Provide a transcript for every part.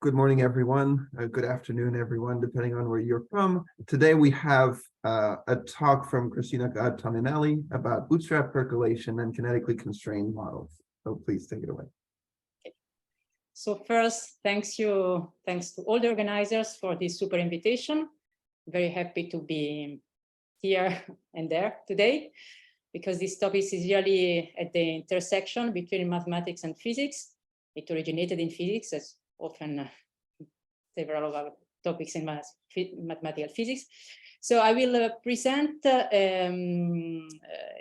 Good morning, everyone. Good afternoon, everyone, depending on where you're from. Today we have a talk from Cristina Toninelli about Bootstrap percolation and kinetically constrained models. So please take it away. So first, thanks to all the organizers for this super invitation. Very happy to be here and there today, because this topic is really at the intersection between mathematics and physics. It originated in physics, as often several of our topics in mathematical physics. So I will present a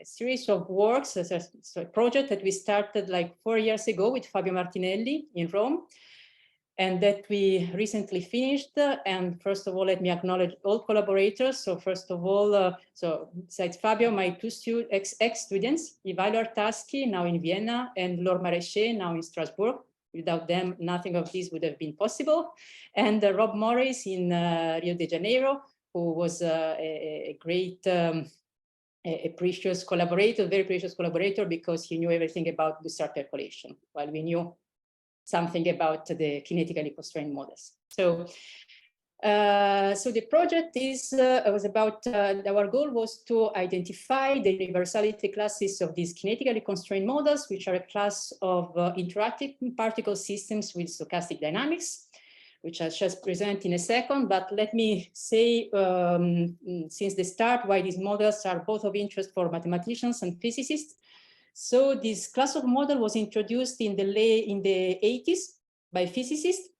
series of works, a project that we started like 4 years ago with Fabio Martinelli in Rome, and that we recently finished. And first of all, let me acknowledge all collaborators. So first of all, so besides Fabio, my two ex-students, Ivailo Artaschi, now in Vienna, and Laure Maréchal, now in Strasbourg. Without them, nothing of this would have been possible. And Rob Morris in Rio de Janeiro, who was a great, a precious collaborator, very precious collaborator, because he knew everything about Bootstrap percolation, while we knew something about the kinetically constrained models. So, so the project was about, our goal was to identify the universality classes of these kinetically constrained models, which are a class of interactive particle systems with stochastic dynamics, which I'll just present in a second. But let me say, since the start, why these models are both of interest for mathematicians and physicists. So this class of model was introduced in the 80s by physicists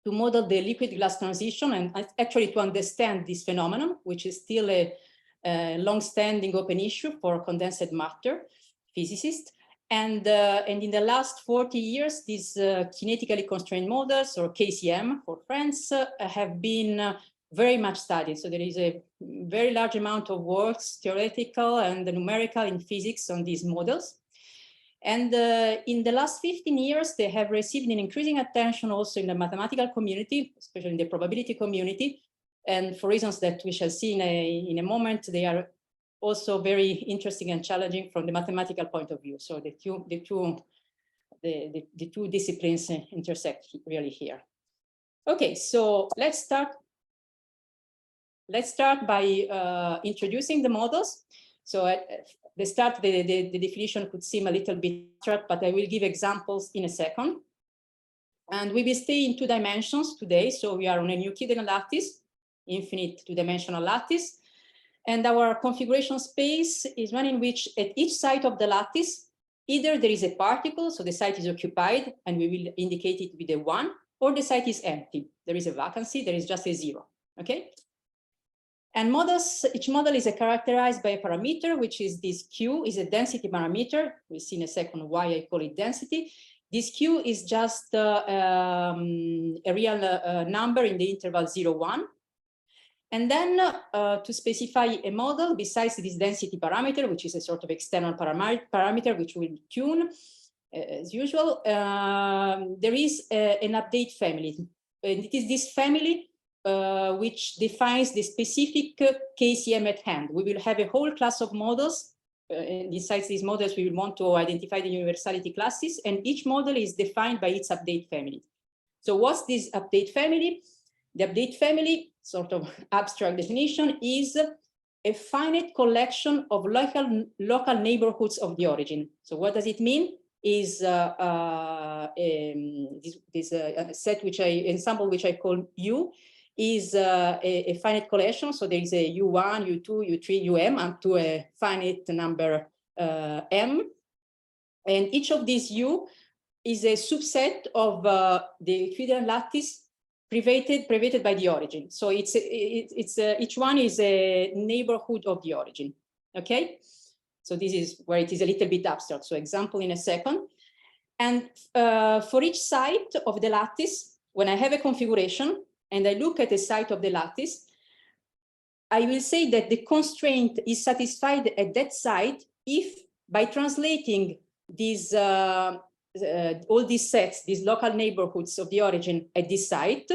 to model the liquid glass transition and actually to understand this phenomenon, which is still a long-standing open issue for condensed matter physicists. And in the last 40 years, these kinetically constrained models, or KCM for friends, have been very much studied. So there is a very large amount of works, theoretical and numerical in physics on these models. And in the last 15 years, they have received an increasing attention also in the mathematical community, especially in the probability community. And for reasons that we shall see in a moment, they are also very interesting and challenging from the mathematical point of view. So the two disciplines intersect really here. Okay, so let's start by introducing the models. So at the start, the definition could seem a little bit abstract, but I will give examples in a second. And we will stay in 2 dimensions today. So we are on a Euclidean lattice, infinite 2-dimensional lattice. And our configuration space is one in which at each side of the lattice, either there is a particle, so the site is occupied, and we will indicate it with a 1, or the site is empty. There is a vacancy, there is just a 0, okay? And each model is characterized by a parameter, which is this Q, is a density parameter. We'll see in a second why I call it density. This Q is just a real number in the interval 0, 1. And then to specify a model, besides this density parameter, which is a sort of external parameter, which we'll tune as usual, there is an update family. And it is this family which defines the specific KCM at hand. We will have a whole class of models. And besides these models, we will want to identify the universality classes, and each model is defined by its update family. So what's this update family? The update family, sort of abstract definition, is a finite collection of local neighborhoods of the origin. So what does it mean? Is this set ensemble which I call U, is a finite collection. So there is a U1, U2, U3, Um, up to a finite number M. And each of these U is a subset of the Euclidean lattice privated by the origin. So each one is a neighborhood of the origin, okay? So this is where it is a little bit abstract. So example in a second. And for each site of the lattice, when I have a configuration, and I look at the site of the lattice, I will say that the constraint is satisfied at that site if, by translating these all these sets, these local neighborhoods of the origin at this site,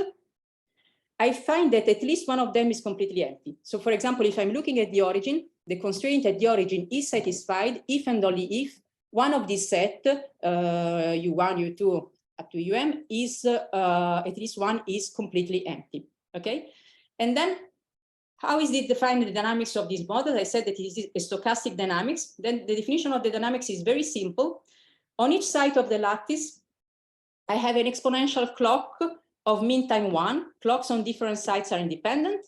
I find that at least one of them is completely empty. So for example, if I'm looking at the origin, the constraint at the origin is satisfied if and only if one of these set, U1, U2, up to is at least one is completely empty. Okay, and then how is it defined, the dynamics of this model? I said that it is a stochastic dynamics. Then the definition of the dynamics is very simple. On each side of the lattice, I have an exponential clock of mean time 1. Clocks on different sides are independent.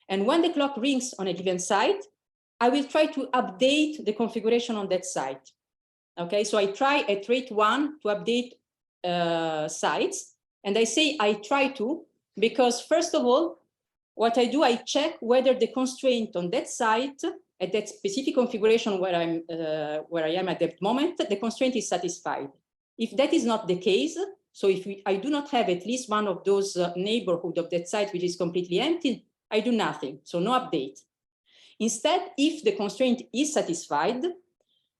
And when the clock rings on a given side, I will try to update the configuration on that side. Okay, so I try at rate 1 to update sides. And I say I try to, because first of all, what I do, I check whether the constraint on that side, at that specific configuration where I am at that moment, the constraint is satisfied. If that is not the case, so if I do not have at least one of those neighborhood of that site which is completely empty, I do nothing, so no update. Instead, if the constraint is satisfied,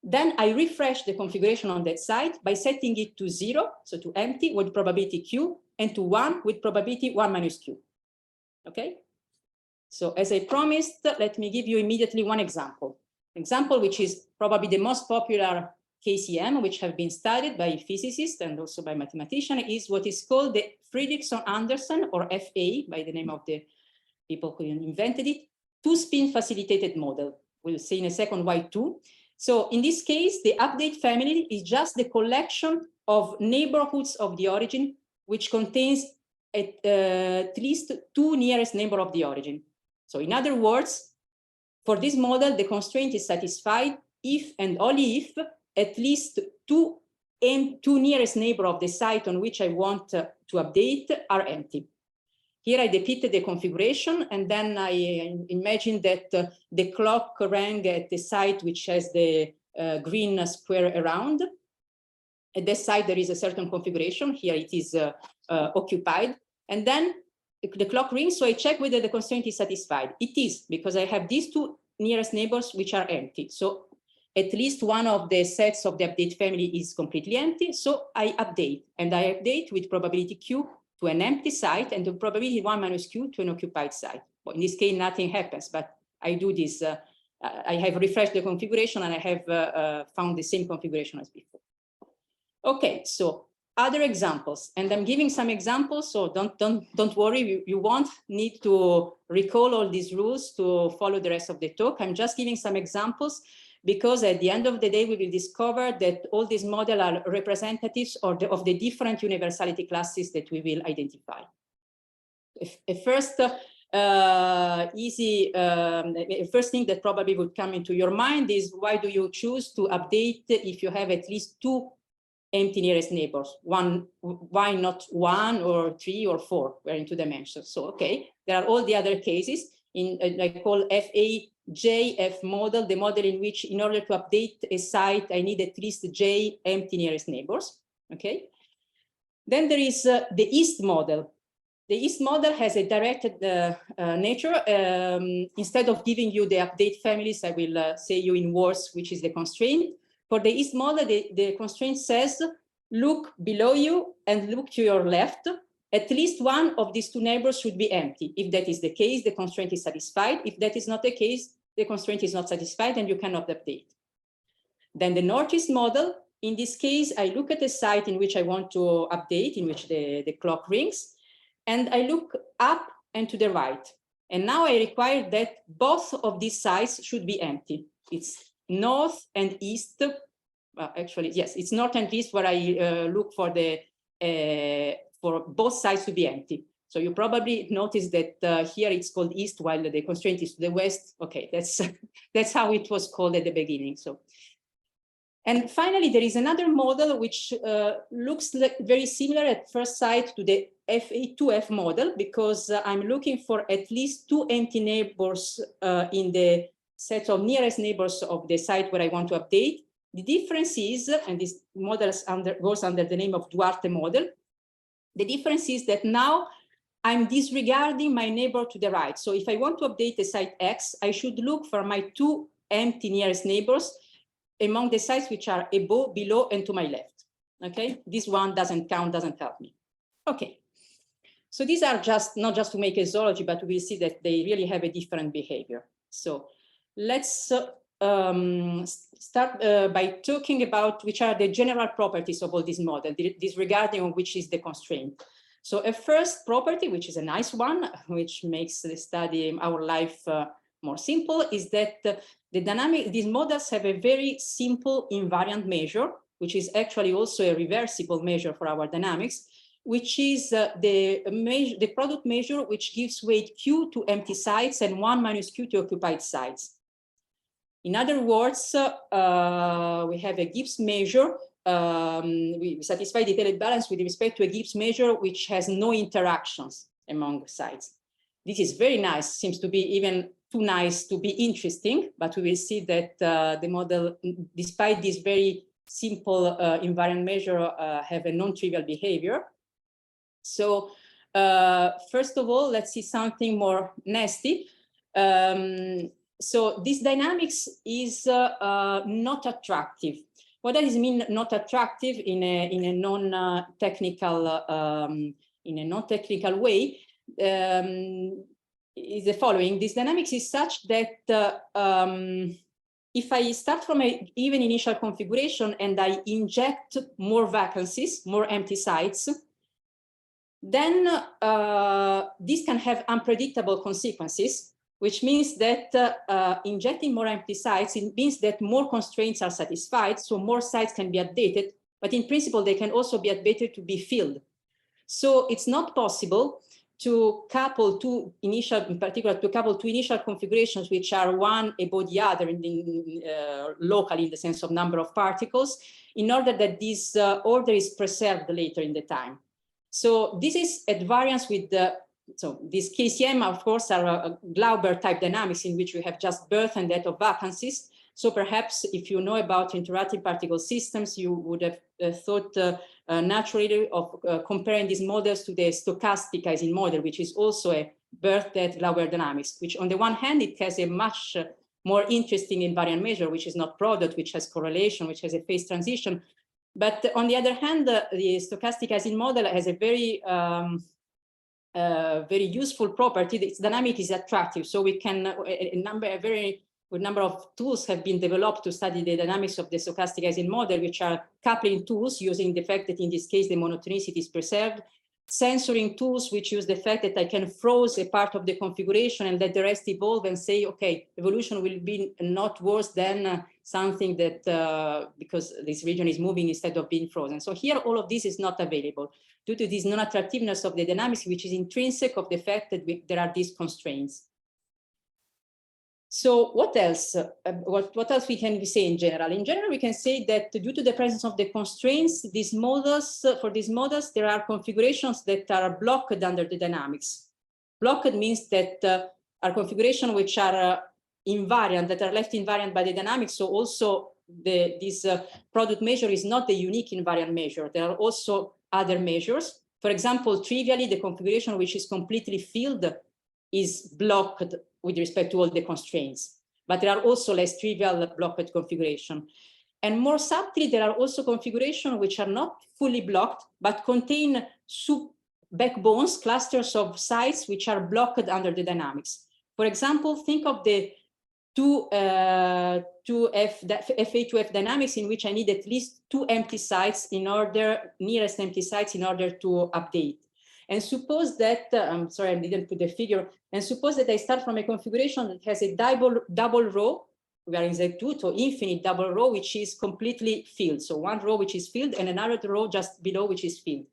then I refresh the configuration on that site by setting it to 0, so to empty with probability q, and to 1 with probability 1 minus q. Okay? So as I promised, let me give you immediately one example. Example which is probably the most popular KCM, which have been studied by physicists and also by mathematicians, is what is called the Fredriksson-Anderson, or FA, by the name of the people who invented it, two-spin facilitated model. We'll see in a second why two. So in this case, the update family is just the collection of neighborhoods of the origin, which contains at least two nearest neighbor of the origin. So in other words, for this model, the constraint is satisfied if and only if at least two nearest neighbor of the site on which I want to update are empty. Here I depicted the configuration, and then I imagine that the clock rang at the site which has the green square around. At this site, there is a certain configuration. Here it is occupied. And then the clock rings, so I check whether the constraint is satisfied. It is, because I have these two nearest neighbors which are empty. So at least one of the sets of the update family is completely empty. So I update, and I update with probability q to an empty site and the probability 1 minus q to an occupied site. Well, in this case, nothing happens, but I do this. I have refreshed the configuration and I have found the same configuration as before. Okay, so other examples, and I'm giving some examples, so don't worry, you won't need to recall all these rules to follow the rest of the talk. I'm just giving some examples because at the end of the day, we will discover that all these models are representatives of the different universality classes that we will identify. First thing that probably would come into your mind is, why do you choose to update if you have at least two empty nearest neighbors? Why not 1 or 3 or 4? We're in two dimensions. So, okay, there are all the other cases in I call FAJF model, the model in which in order to update a site, I need at least J empty nearest neighbors. Okay. Then there is the East model. The East model has a directed nature. Instead of giving you the update families, I will say you in words, which is the constraint. For the East model, the constraint says, look below you and look to your left. At least one of these two neighbors should be empty. If that is the case, the constraint is satisfied. If that is not the case, the constraint is not satisfied and you cannot update. Then the Northeast model, in this case, I look at the site in which I want to update, in which the clock rings, and I look up and to the right. And now I require that both of these sides should be empty. It's north and east. Actually, yes, it's north and east where I look for the for both sides to be empty. So you probably notice that here it's called east while the constraint is to the west. Okay, that's how it was called at the beginning. So, and finally, there is another model which looks like very similar at first sight to the FA2F model, because I'm looking for at least two empty neighbors in the set of nearest neighbors of the site where I want to update. The difference is, and this model goes under the name of Duarte model, the difference is that now I'm disregarding my neighbor to the right. So if I want to update the site X, I should look for my two empty nearest neighbors among the sites which are above, below, and to my left. Okay, this one doesn't count, doesn't help me. Okay, so these are just not just to make a zoology, but we see that they really have a different behavior. So let's start by talking about which are the general properties of all these models, disregarding which is the constraint. So a first property, which is a nice one, which makes the study, our life more simple, is that these models have a very simple invariant measure, which is actually also a reversible measure for our dynamics, which is the product measure which gives weight Q to empty sites and 1 minus Q to occupied sites. In other words, we have a Gibbs measure. We satisfy the detailed balance with respect to a Gibbs measure which has no interactions among sites. This is very nice, seems to be even too nice to be interesting, but we will see that the model, despite this very simple invariant measure, have a non-trivial behavior. So first of all, let's see something more nasty. So this dynamics is not attractive. What does it mean not attractive in a non-technical way? Is the following: this dynamics is such that if I start from an even initial configuration and I inject more vacancies, more empty sites, then this can have unpredictable consequences, which means that injecting more empty sites, it means that more constraints are satisfied, so more sites can be updated, but in principle, they can also be updated to be filled. So it's not possible to couple in particular, to couple two initial configurations, which are one above the other locally in the sense of number of particles, in order that this order is preserved later in the time. So this is at variance with so these KCM, of course, are Glauber type dynamics in which we have just birth and death of vacancies. So perhaps if you know about interactive particle systems, you would have thought naturally of comparing these models to the stochastic Ising model, which is also a birth death Glauber dynamics, which on the one hand, it has a much more interesting invariant measure, which is not product, which has correlation, which has a phase transition. But on the other hand, the stochastic Ising model has a very very useful property. Its dynamic is attractive, so we can a very good number of tools have been developed to study the dynamics of the stochastic Ising model, which are coupling tools using the fact that in this case the monotonicity is preserved, censoring tools which use the fact that I can froze a part of the configuration and let the rest evolve and say, okay, evolution will be not worse than something that because this region is moving instead of being frozen. So here all of this is not available due to this non-attractiveness of the dynamics, which is intrinsic of the fact that there are these constraints. So what else? What else we can say in general? In general, we can say that due to the presence of the constraints, these models, for these models, there are configurations that are blocked under the dynamics. Blocked means that are configurations which are invariant, that are left invariant by the dynamics. So also this product measure is not the unique invariant measure. There are also other measures. For example, trivially, the configuration which is completely filled is blocked with respect to all the constraints, but there are also less trivial blocked configuration. And more subtly, there are also configurations which are not fully blocked, but contain backbones, clusters of sites which are blocked under the dynamics. For example, think of the FA2F dynamics in which I need at least two empty sites in order, nearest empty sites in order to update. And suppose that, I'm sorry, I didn't put the figure, and suppose that I start from a configuration that has a double row, we are in Z2, so infinite double row, which is completely filled. So one row which is filled and another row just below which is filled.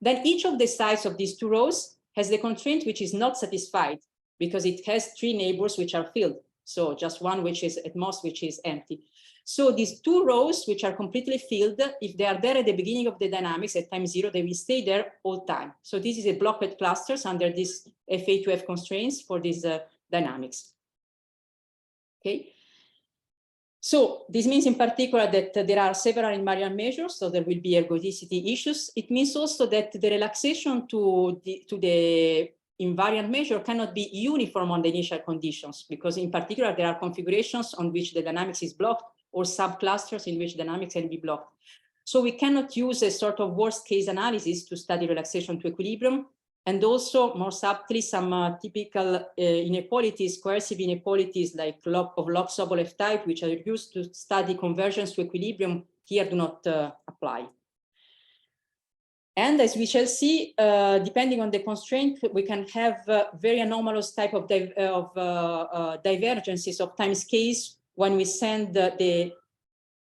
Then each of the sides of these two rows has the constraint which is not satisfied because it has three neighbors which are filled. So just one which is at most, which is empty. So these two rows, which are completely filled, if they are there at the beginning of the dynamics at time zero, they will stay there all time. So this is a blocked clusters under these FA2F constraints for these dynamics. Okay. So this means in particular that there are several invariant measures, so there will be ergodicity issues. It means also that the relaxation to the invariant measure cannot be uniform on the initial conditions, because in particular there are configurations on which the dynamics is blocked or subclusters in which dynamics can be blocked. So we cannot use a sort of worst case analysis to study relaxation to equilibrium. and also more subtly some typical inequalities, coercive inequalities like of log-Sobolev type, which are used to study convergence to equilibrium, here do not apply. And as we shall see, depending on the constraint, we can have very anomalous type of divergences of time scales when we send the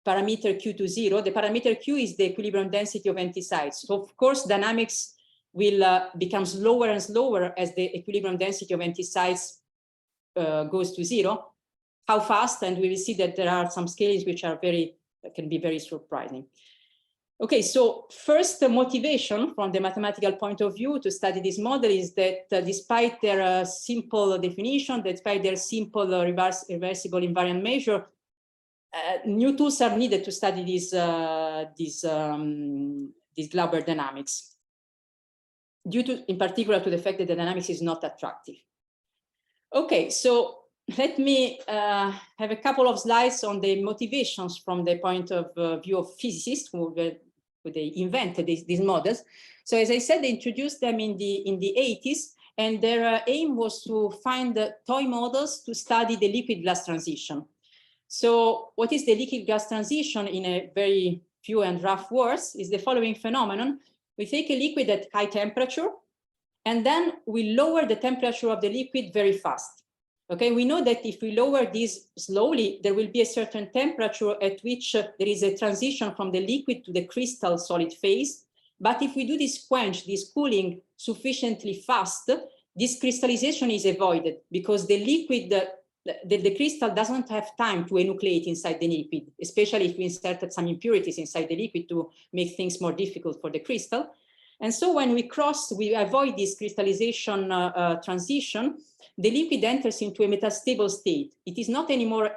parameter Q to 0. The parameter Q is the equilibrium density of empty sites. So of course, dynamics will become slower and slower as the equilibrium density of empty sites goes to 0. How fast? And we will see that there are some scales which are can be very surprising. Okay, so first, the motivation from the mathematical point of view to study this model is that despite their simple definition, despite their simple reversible invariant measure, new tools are needed to study this Glauber dynamics, due to, in particular, to the fact that the dynamics is not attractive. Okay, so let me have a couple of slides on the motivations from the point of view of physicists who they invented these models. So as I said, they introduced them in the 80s, and their aim was to find toy models to study the liquid gas transition. So what is the liquid gas transition in a very few and rough words is the following phenomenon. We take a liquid at high temperature, and then we lower the temperature of the liquid very fast. Okay, we know that if we lower this slowly, there will be a certain temperature at which there is a transition from the liquid to the crystal solid phase. But if we do this quench, this cooling sufficiently fast, this crystallization is avoided because the liquid, the crystal doesn't have time to enucleate inside the liquid, especially if we inserted some impurities inside the liquid to make things more difficult for the crystal. And so when we avoid this crystallization transition, the liquid enters into a metastable state. It is not anymore,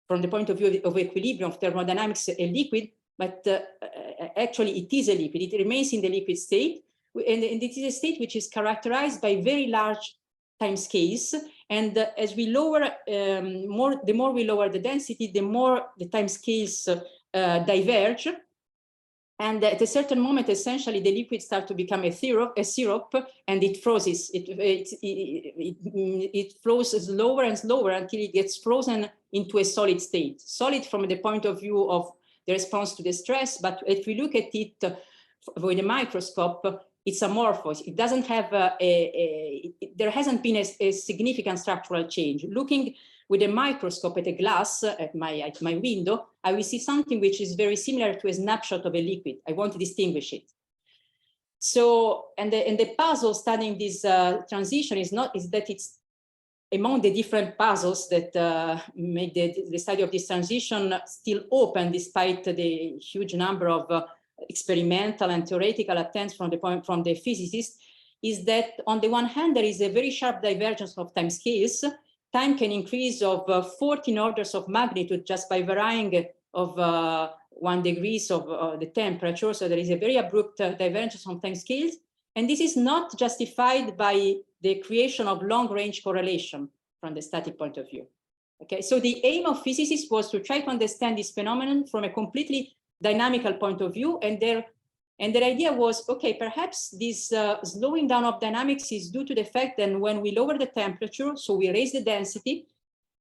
from the point of view of equilibrium of thermodynamics, a liquid, but actually it is a liquid. It remains in the liquid state, and it is a state which is characterized by very large time scales. And as we lower, the more we lower the density, the more the time scales diverge. And at a certain moment, essentially, the liquid starts to become a syrup, and it freezes. It flows slower and slower until it gets frozen into a solid state. Solid from the point of view of the response to the stress, but if we look at it with a microscope, it's amorphous. It doesn't have there hasn't been a significant structural change. Looking with a microscope at a glass at my window, I will see something which is very similar to a snapshot of a liquid. I want to distinguish it. So, and the puzzle studying this transition is that it's among the different puzzles that make the study of this transition still open, despite the huge number of experimental and theoretical attempts from the physicists, is that on the one hand, there is a very sharp divergence of time scales. Time can increase of 14 orders of magnitude just by varying of 1 degree of the temperature. So there is a very abrupt divergence on time scales. And this is not justified by the creation of long-range correlation from the static point of view. Okay, so the aim of physicists was to try to understand this phenomenon from a completely dynamical point of view, and their idea was, okay, perhaps this slowing down of dynamics is due to the fact that when we lower the temperature, so we raise the density,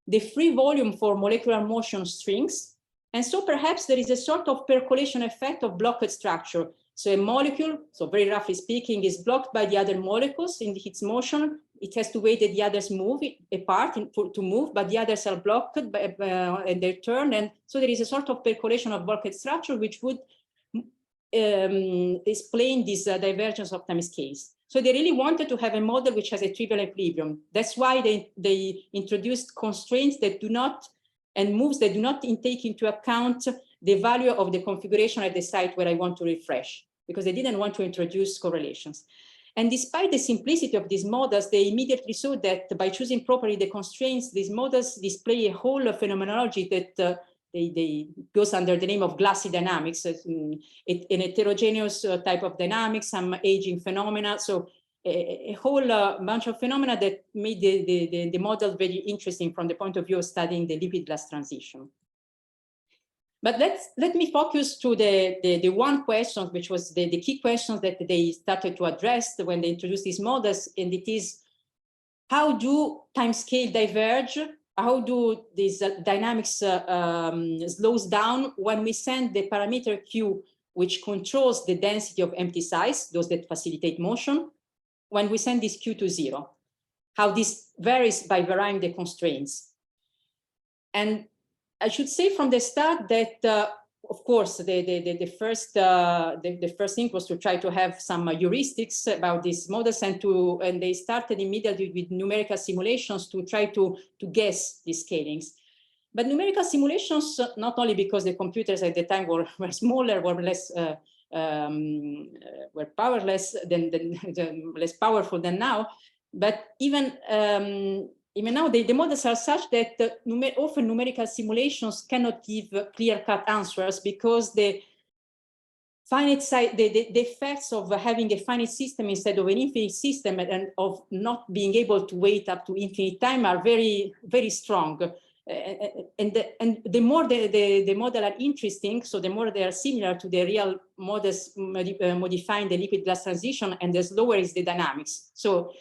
the free volume for molecular motion shrinks, and so perhaps there is a sort of percolation effect of blocked structure. So a molecule, so very roughly speaking, is blocked by the other molecules in its motion. It has to wait that the others move apart to move, but the others are blocked in their turn. And so there is a sort of percolation of blocked structure, which would explain this divergence of time scales. So they really wanted to have a model which has a trivial equilibrium. That's why they introduced constraints that do not, and moves that do not take into account the value of the configuration at the site where I want to refresh, because they didn't want to introduce correlations. And despite the simplicity of these models, they immediately saw that by choosing properly the constraints, these models display a whole phenomenology that they goes under the name of glassy dynamics, an heterogeneous type of dynamics, some aging phenomena. So a whole bunch of phenomena that made the model very interesting from the point of view of studying the liquid glass transition. But let me focus to the one question, which was the key questions that they started to address when they introduced these models, and it is, how do timescale diverge? How do these dynamics slows down when we send the parameter Q, which controls the density of empty size, those that facilitate motion, when we send this Q to 0? How this varies by varying the constraints. And I should say from the start that, of course, the first thing was to try to have some heuristics about these models, and they started immediately with numerical simulations to try to guess these scalings. But numerical simulations, not only because the computers at the time were smaller, were less were powerless less powerful than now, but even now the models are such that often numerical simulations cannot give clear-cut answers, because the finite size, the effects of having a finite system instead of an infinite system, and of not being able to wait up to infinite time, are very, very strong. And the more the model are interesting, so the more they are similar to the real models modifying the liquid glass transition, and the slower is the dynamics. So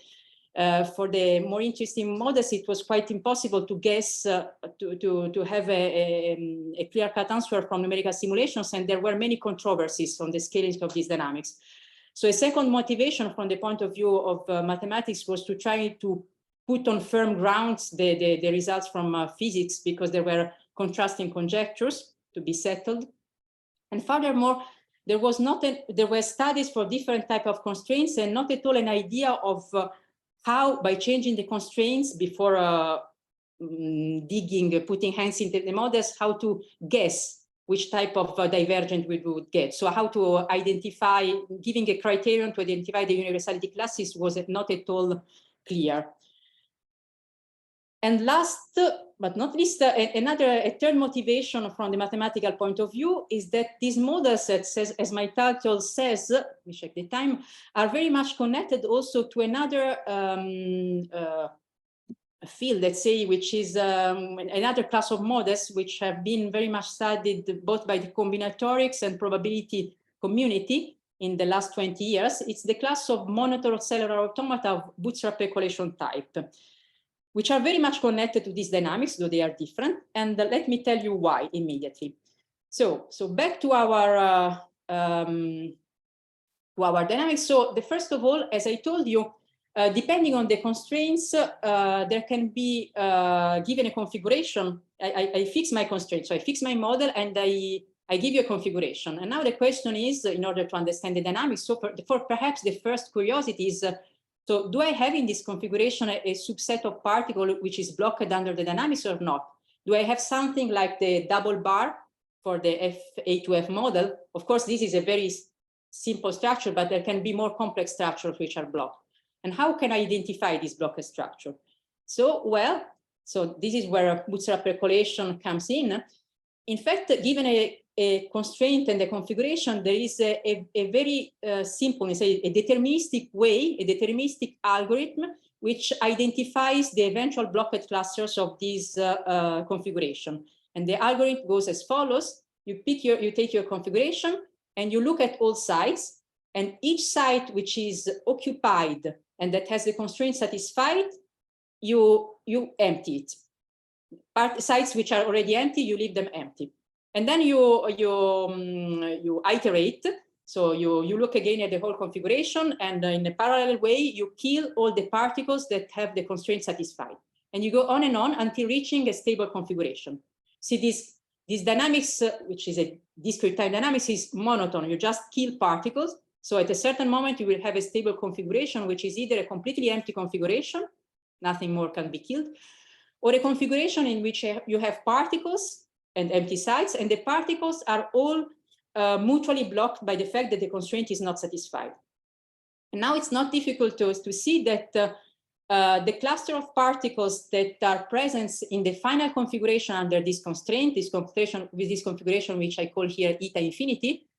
for the more interesting models, it was quite impossible to guess, to have a clear-cut answer from numerical simulations, and there were many controversies on the scaling of these dynamics. So a second motivation from the point of view of mathematics was to try to put on firm grounds the results from physics, because there were contrasting conjectures to be settled. And furthermore, there were studies for different type of constraints, and not at all an idea of how, by changing the constraints before digging, putting hands into the models, how to guess which type of divergent we would get. So how to identify, giving a criterion to identify the universality classes was not at all clear. And last but not least, a third motivation from the mathematical point of view is that these models, as my title says, we check the time, are very much connected also to another field, let's say, which is another class of models which have been very much studied both by the combinatorics and probability community in the last 20 years. It's the class of monotone cellular automata of Bootstrap percolation type, which are very much connected to these dynamics, though they are different. And let me tell you why immediately. So back to our dynamics. So first of all, as I told you, depending on the constraints, there can be given a configuration. I fix my constraints, so I fix my model, and I give you a configuration. And now the question is, in order to understand the dynamics, so for perhaps the first curiosity is, so do I have in this configuration a subset of particles which is blocked under the dynamics or not? Do I have something like the double bar for the A2F model? Of course, this is a very simple structure, but there can be more complex structures which are blocked. And how can I identify this blocked structure? So, well, so this is where Bootstrap percolation comes in. In fact, given a constraint and a configuration, there is a very simple, say, a deterministic way, a deterministic algorithm, which identifies the eventual blocked clusters of this configuration. And the algorithm goes as follows. You take your configuration, and you look at all sides, and each site which is occupied and that has the constraint satisfied, you empty it. Sites which are already empty, you leave them empty. And then you iterate. So you look again at the whole configuration, and in a parallel way, you kill all the particles that have the constraint satisfied. And you go on and on until reaching a stable configuration. See, this dynamics, which is a discrete time dynamics, is monotone. You just kill particles. So at a certain moment, you will have a stable configuration, which is either a completely empty configuration, nothing more can be killed, or a configuration in which you have particles and empty sites, and the particles are all mutually blocked by the fact that the constraint is not satisfied. And now it's not difficult to see that the cluster of particles that are present in the final configuration under this constraint, with this configuration, which I call here eta infinity,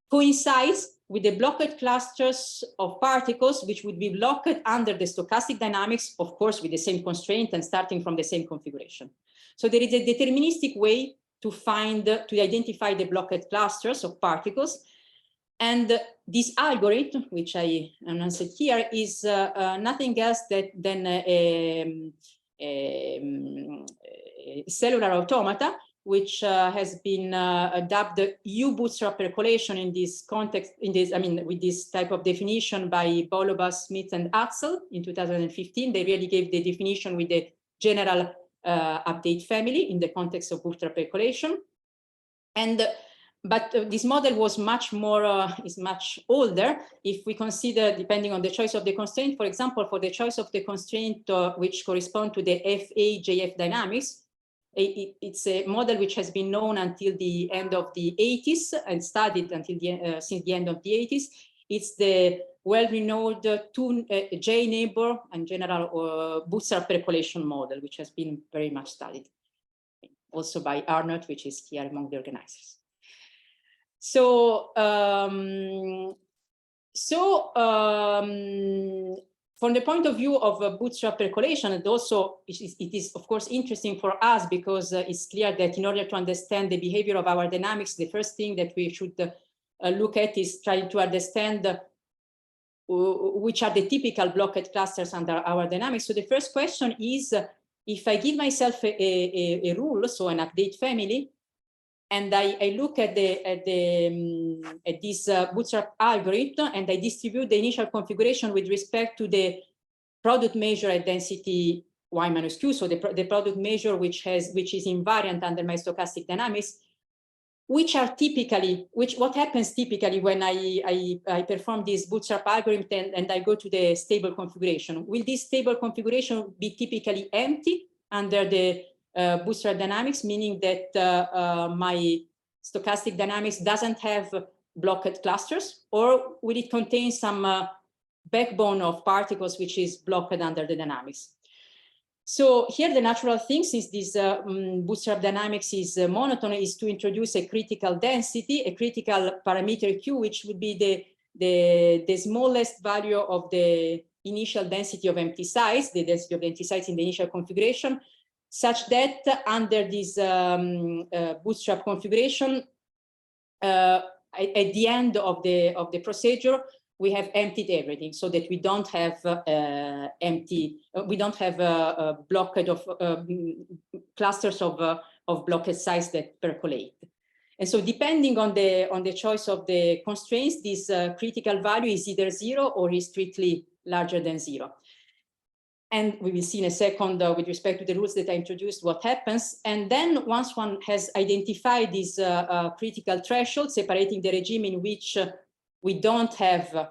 coincides with the blocked clusters of particles, which would be blocked under the stochastic dynamics, of course, with the same constraint and starting from the same configuration. So there is a deterministic way to identify the blocked clusters of particles. And this algorithm, which I announced here, is nothing else than a cellular automata, which has been dubbed Bootstrap percolation in this context, with this type of definition by Bolobas, Smith, and Axel in 2015. They really gave the definition with the general update family in the context of Bootstrap percolation. But this model was much more, is much older if we consider, depending on the choice of the constraint. For example, for the choice of the constraint which correspond to the FA-JF dynamics, it's a model which has been known until the end of the 80s and studied until since the end of the 80s. It's the well-renowned J neighbor and general Bootstrap percolation model, which has been very much studied, also by Arnold, which is here among the organizers. So, from the point of view of Bootstrap percolation, and also it is of course interesting for us because it's clear that in order to understand the behavior of our dynamics, the first thing that we should look at is trying to understand which are the typical blocked clusters under our dynamics. So the first question is, if I give myself a rule, so an update family, and I look at this Bootstrap algorithm, and I distribute the initial configuration with respect to the product measure at density y minus q, so the product measure which is invariant under my stochastic dynamics. What happens typically when I perform this Bootstrap algorithm and I go to the stable configuration? Will this stable configuration be typically empty under the Bootstrap dynamics, meaning that my stochastic dynamics doesn't have blocked clusters, or will it contain some backbone of particles which is blocked under the dynamics? So here the natural thing, since this Bootstrap dynamics is monotone, is to introduce a critical density, a critical parameter Q, which would be the smallest value of the initial density of empty sites, the density of the empty sites in the initial configuration, such that under this Bootstrap configuration, at the end of the procedure, we have emptied everything, so that we don't have blocked of clusters of blocked sites that percolate. And so, depending on the choice of the constraints, this critical value is either 0 or is strictly larger than 0. And we will see in a second, with respect to the rules that I introduced, what happens. And then once one has identified this critical threshold, separating the regime in which we don't have,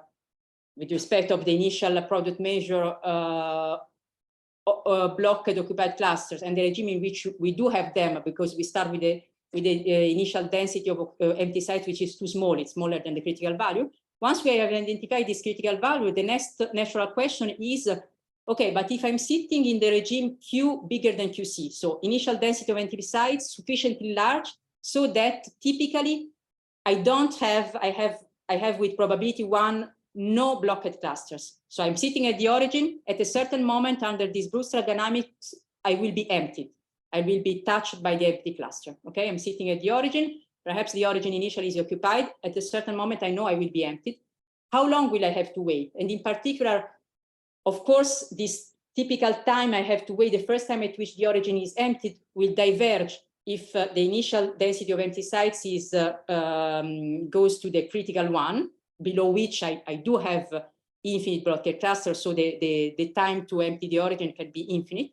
with respect of the initial product measure, blocked occupied clusters, and the regime in which we do have them, because we start with the initial density of empty sites, which is too small, it's smaller than the critical value. Once we have identified this critical value, the next natural question is, okay, but if I'm sitting in the regime Q bigger than QC, so initial density of empty sites sufficiently large so that typically I have with probability 1 no blocked clusters. So I'm sitting at the origin. At a certain moment under this Bootstrap dynamics, I will be emptied. I will be touched by the empty cluster. Okay, I'm sitting at the origin. Perhaps the origin initially is occupied. At a certain moment, I know I will be emptied. How long will I have to wait? And in particular, of course, this typical time I have to wait, the first time at which the origin is emptied, will diverge if the initial density of empty sites is goes to the critical one, below which I do have infinite blocked clusters, so the time to empty the origin can be infinite.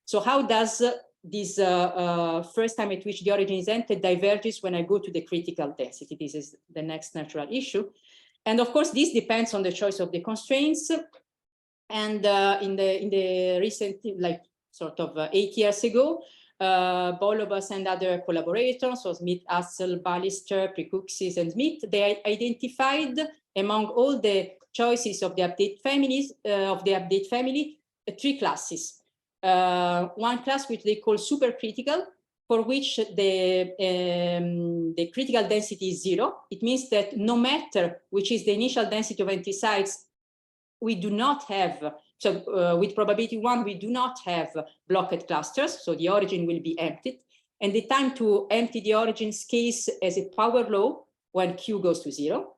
So how does this first time at which the origin is emptied diverges when I go to the critical density? This is the next natural issue. And of course, this depends on the choice of the constraints. And in the recent, like sort of 8 years ago, Bolobas and other collaborators, so Smith, Axel, Ballister, Prekuxis, and Smith, they identified among all the choices of the update families of the update family 3 classes. One class which they call supercritical, for which the critical density is 0. It means that no matter which is the initial density of empty sites, we do not have, so with probability 1, we do not have blocked clusters, so the origin will be emptied. and the time to empty the origin scales as a power law when Q goes to 0.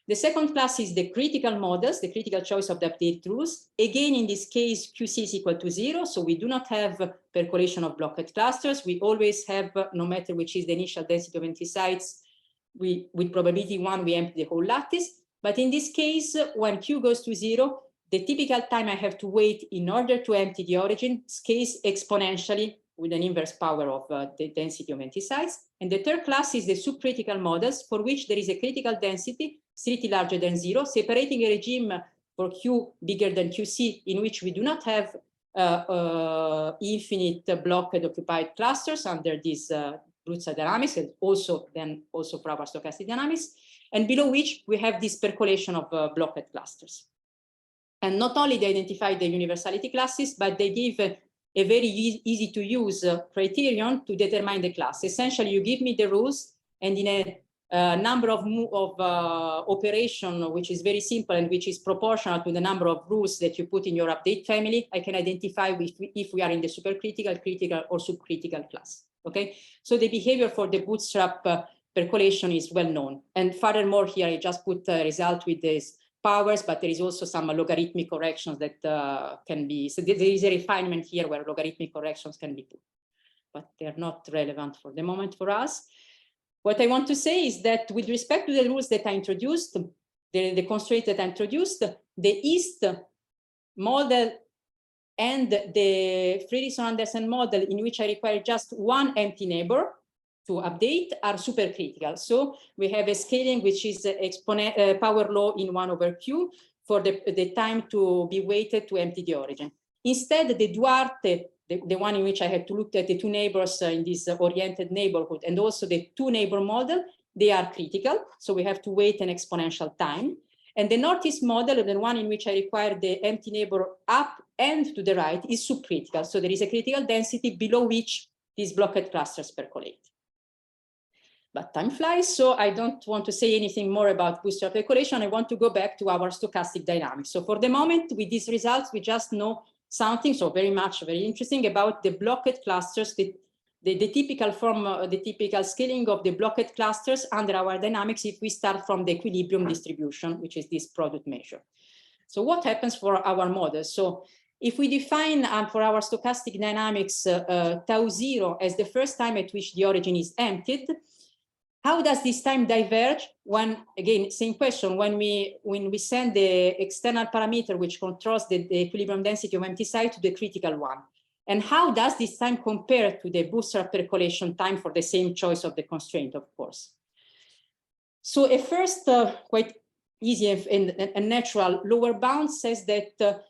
The second class is the critical models, the critical choice of the updated rules. Again, in this case, QC is equal to 0, so we do not have percolation of blocked clusters. We always have, no matter which is the initial density of empty sites, with probability 1, we empty the whole lattice. But in this case, when Q goes to 0, the typical time I have to wait in order to empty the origin scales exponentially with an inverse power of the density of empty sites. And the third class is the subcritical models, for which there is a critical density strictly larger than 0, separating a regime for Q bigger than QC, in which we do not have infinite blocked occupied clusters under this Bootstrap dynamics, and also for our stochastic dynamics, and below which we have this percolation of blocked clusters. And not only they identify the universality classes, but they give a very easy to use criterion to determine the class. Essentially, you give me the rules, and in a number of operation, which is very simple and which is proportional to the number of rules that you put in your update family, I can identify if we are in the supercritical, critical, or subcritical class. Okay, so the behavior for the Bootstrap percolation is well known. And furthermore, here I just put the result with these powers, but there is also some logarithmic corrections that can be, so there is a refinement here where logarithmic corrections can be put, but they're not relevant for the moment for us. What I want to say is that with respect to the rules that I introduced, the constraints that I introduced, the East model and the Friedrichson-Anderson model, in which I require just one empty neighbor to update, are supercritical. So we have a scaling which is power law in 1 over Q for the time to be waited to empty the origin. Instead, the Duarte, the one in which I had to look at the two neighbors in this oriented neighborhood, and also the two neighbor model, they are critical. So we have to wait an exponential time. And the Northeast model, the one in which I require the empty neighbor up and to the right, is subcritical. So there is a critical density below which these blocked clusters percolate. But time flies, so I don't want to say anything more about Bootstrap percolation. I want to go back to our stochastic dynamics. So for the moment, with these results, we just know something, so very interesting about the blocked clusters, the typical form, the typical scaling of the blocked clusters under our dynamics if we start from the equilibrium distribution, which is this product measure. So what happens for our model? So if we define for our stochastic dynamics tau 0 as the first time at which the origin is emptied, how does this time diverge when, again, same question, when we send the external parameter which controls the equilibrium density of empty site to the critical one? And how does this time compare to the Bootstrap percolation time for the same choice of the constraint, of course? So a first quite easy and natural lower bound says that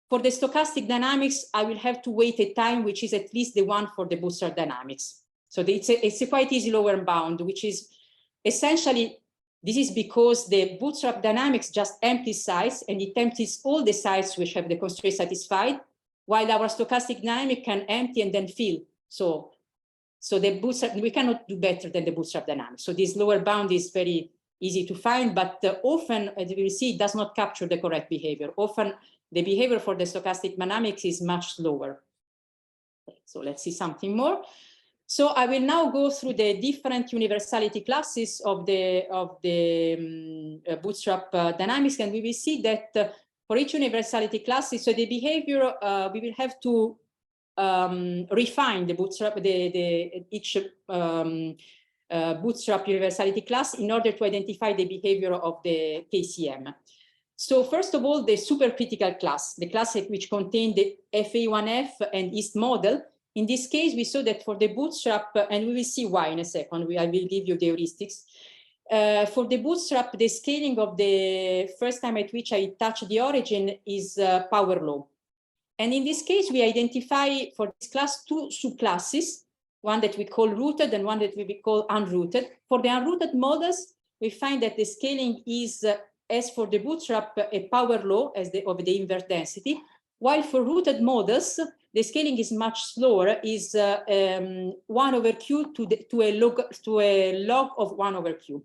for the stochastic dynamics, I will have to wait a time which is at least the one for the Bootstrap dynamics. So it's a quite easy lower bound, which is essentially, this is because the Bootstrap dynamics just empties sites, and it empties all the sites which have the constraint satisfied, while our stochastic dynamic can empty and then fill. So the Bootstrap, we cannot do better than the Bootstrap dynamics. So this lower bound is very easy to find, but often, as we will see, it does not capture the correct behavior. Often the behavior for the stochastic dynamics is much slower. So let's see something more. So I will now go through the different universality classes of the Bootstrap dynamics, and we will see that for each universality class, so the behavior, we will have to refine the Bootstrap, each Bootstrap universality class in order to identify the behavior of the KCM. So first of all, the supercritical class, the class which contained the FA1F and East model. In this case, we saw that for the Bootstrap, and we will see why in a second, I will give you the heuristics. For the Bootstrap, the scaling of the first time at which I touch the origin is power law. And in this case, we identify for this class two subclasses, one that we call rooted and one that we call unrooted. For the unrooted models, we find that the scaling is, as for the Bootstrap, a power law of the inverse density, while for rooted models, the scaling is much slower, is 1 over Q to a log of 1 over Q.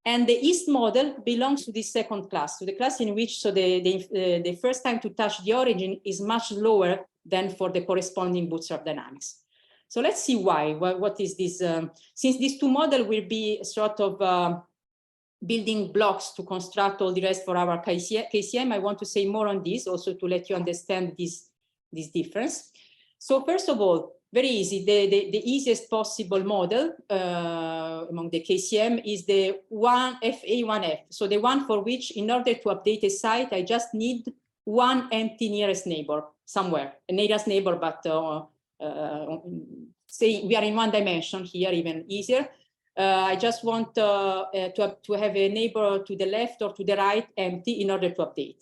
And the East model belongs to this second class, to the class in which the first time to touch the origin is much lower than for the corresponding Bootstrap dynamics. So let's see why. What is this? Since these two models will be sort of building blocks to construct all the rest for our KCM, I want to say more on this, also to let you understand this difference. So first of all, very easy. The easiest possible model among the KCM is the FA1F. So the one for which, in order to update a site, I just need one empty nearest neighbor somewhere, a nearest neighbor, but say we are in one dimension here, even easier. I just want to have a neighbor to the left or to the right empty in order to update.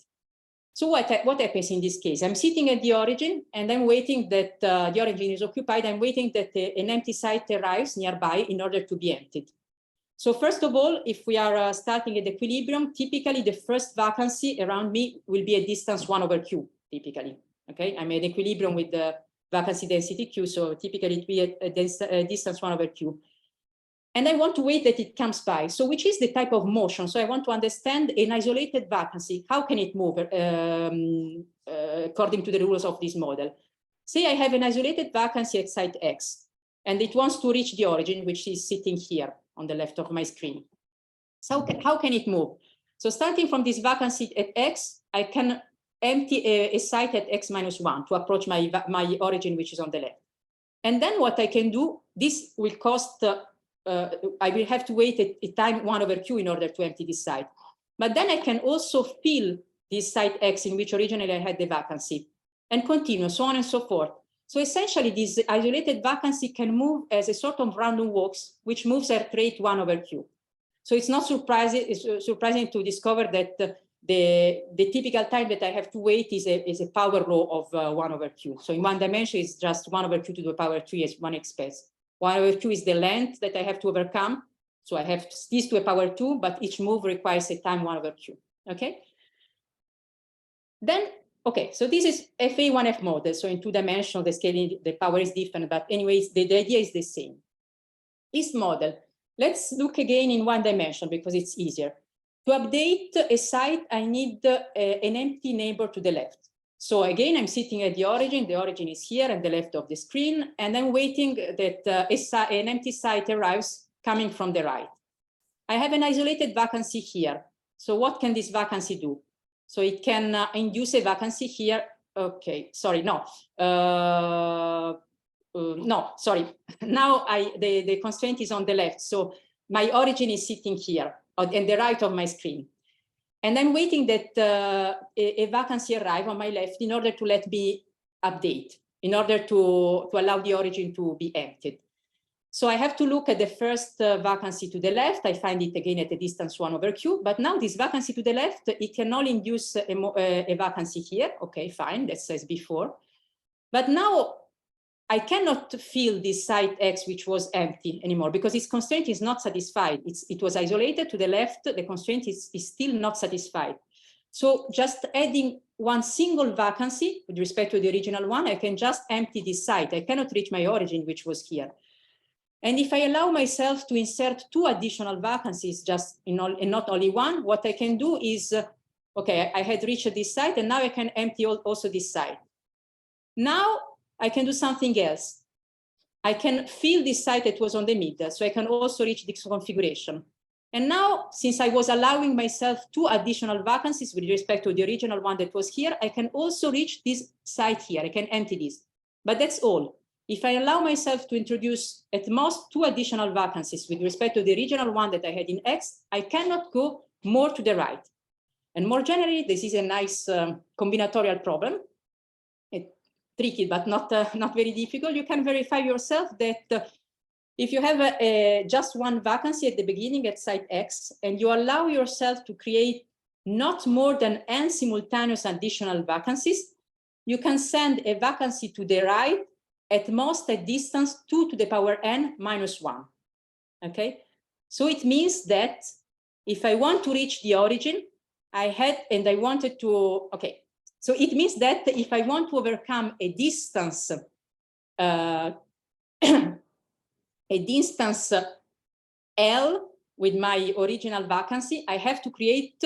So what happens in this case? I'm sitting at the origin and I'm waiting that the origin is occupied. I'm waiting that an empty site arrives nearby in order to be emptied. So first of all, if we are starting at equilibrium, typically the first vacancy around me will be a distance 1 over q, typically. Okay, I'm at equilibrium with the vacancy density q, so typically it will be a distance 1 over q. And I want to wait that it comes by. So which is the type of motion? So I want to understand an isolated vacancy. How can it move according to the rules of this model? Say I have an isolated vacancy at site X, and it wants to reach the origin, which is sitting here on the left of my screen. So how can it move? So starting from this vacancy at X, I can empty a site at X minus 1 to approach my origin, which is on the left. And then what I can do, this will cost I will have to wait a time 1 over q in order to empty this site. But then I can also fill this site X in which originally I had the vacancy and continue, so on and so forth. So essentially this isolated vacancy can move as a sort of random walks, which moves at rate 1 over q. So it's not surprising, surprising to discover that the typical time that I have to wait is a power law of 1 over q. So in one dimension, it's just 1 over q to the power 3 as one expects. 1 over q is the length that I have to overcome. So I have this to a power 2, but each move requires a time 1 over q. Okay. Then, okay, so this is FA1F model. So in 2 dimensional, the scaling, the power is different, but anyways, the idea is the same. This model, let's look again in 1 dimension because it's easier. To update a site, I need an empty neighbor to the left. So again, I'm sitting at the origin is here at the left of the screen, and I'm waiting that an empty site arrives coming from the right. I have an isolated vacancy here. So what can this vacancy do? So it can induce a vacancy here. Okay, sorry, no. No, sorry. Now the constraint is on the left. So my origin is sitting here on the right of my screen. And I'm waiting that a vacancy arrive on my left in order to let me update, in order to allow the origin to be emptied. So I have to look at the first vacancy to the left. I find it again at a distance 1 over q. But now this vacancy to the left, it can only induce a vacancy here. Okay, fine, that's as before. But now I cannot fill this site X, which was empty anymore, because its constraint is not satisfied. It was isolated to the left. The constraint is still not satisfied. So just adding one single vacancy with respect to the original one, I can just empty this site. I cannot reach my origin, which was here. And if I allow myself to insert 2 additional vacancies, just and not only one, what I can do is, okay, I had reached this site, and now I can empty also this site. Now I can do something else. I can fill this site that was on the middle, so I can also reach this configuration. And now, since I was allowing myself 2 additional vacancies with respect to the original one that was here, I can also reach this site here. I can empty this, but that's all. If I allow myself to introduce at most 2 additional vacancies with respect to the original one that I had in X, I cannot go more to the right. And more generally, this is a nice combinatorial problem. Tricky, but not very difficult. You can verify yourself that if you have just 1 vacancy at the beginning at site X, and you allow yourself to create not more than n simultaneous additional vacancies, you can send a vacancy to the right at most at distance 2 to the power n minus 1. Okay, so it means that if I want to reach the origin, I wanted to, okay. So it means that if I want to overcome a distance, L with my original vacancy, I have to create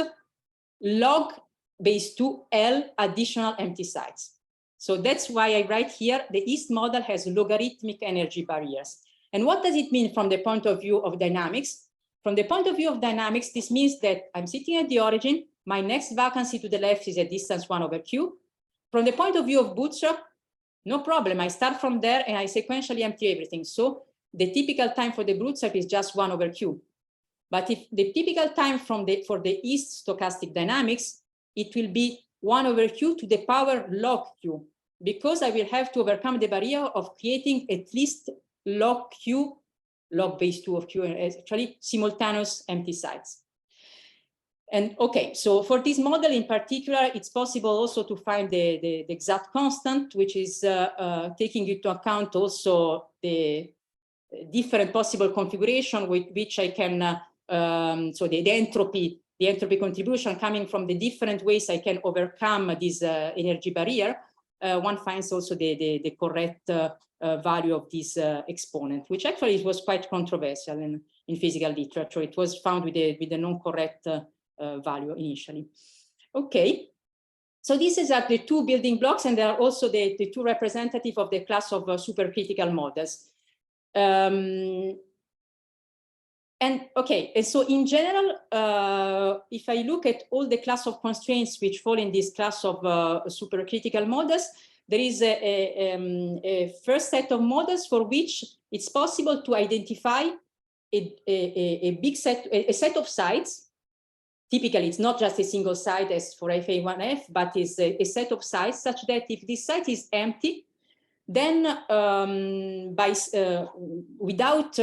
log base 2 L additional empty sites. So that's why I write here, the East model has logarithmic energy barriers. And what does it mean from the point of view of dynamics? From the point of view of dynamics, this means that I'm sitting at the origin, my next vacancy to the left is a distance 1/q. From the point of view of Bootstrap, no problem, I start from there and I sequentially empty everything. So the typical time for the Bootstrap is just 1/q. But if the typical time for the East stochastic dynamics, it will be 1/q to the power log q, because I will have to overcome the barrier of creating at least log q, log base 2 of q, actually simultaneous empty sites. And okay, so for this model in particular, it's possible also to find the exact constant, which is taking into account also the different possible configuration with which I can, so the entropy contribution coming from the different ways I can overcome this energy barrier. One finds also the correct value of this exponent, which actually was quite controversial in physical literature. It was found with the non-correct value initially. Okay, so these are the two building blocks, and they are also the two representative of the class of supercritical models. And okay, and so in general, if I look at all the class of constraints which fall in this class of supercritical models, there is a first set of models for which it's possible to identify a big set, a set of sites. Typically, it's not just a single site as for FA1F, but is a set of sites such that if this site is empty, then without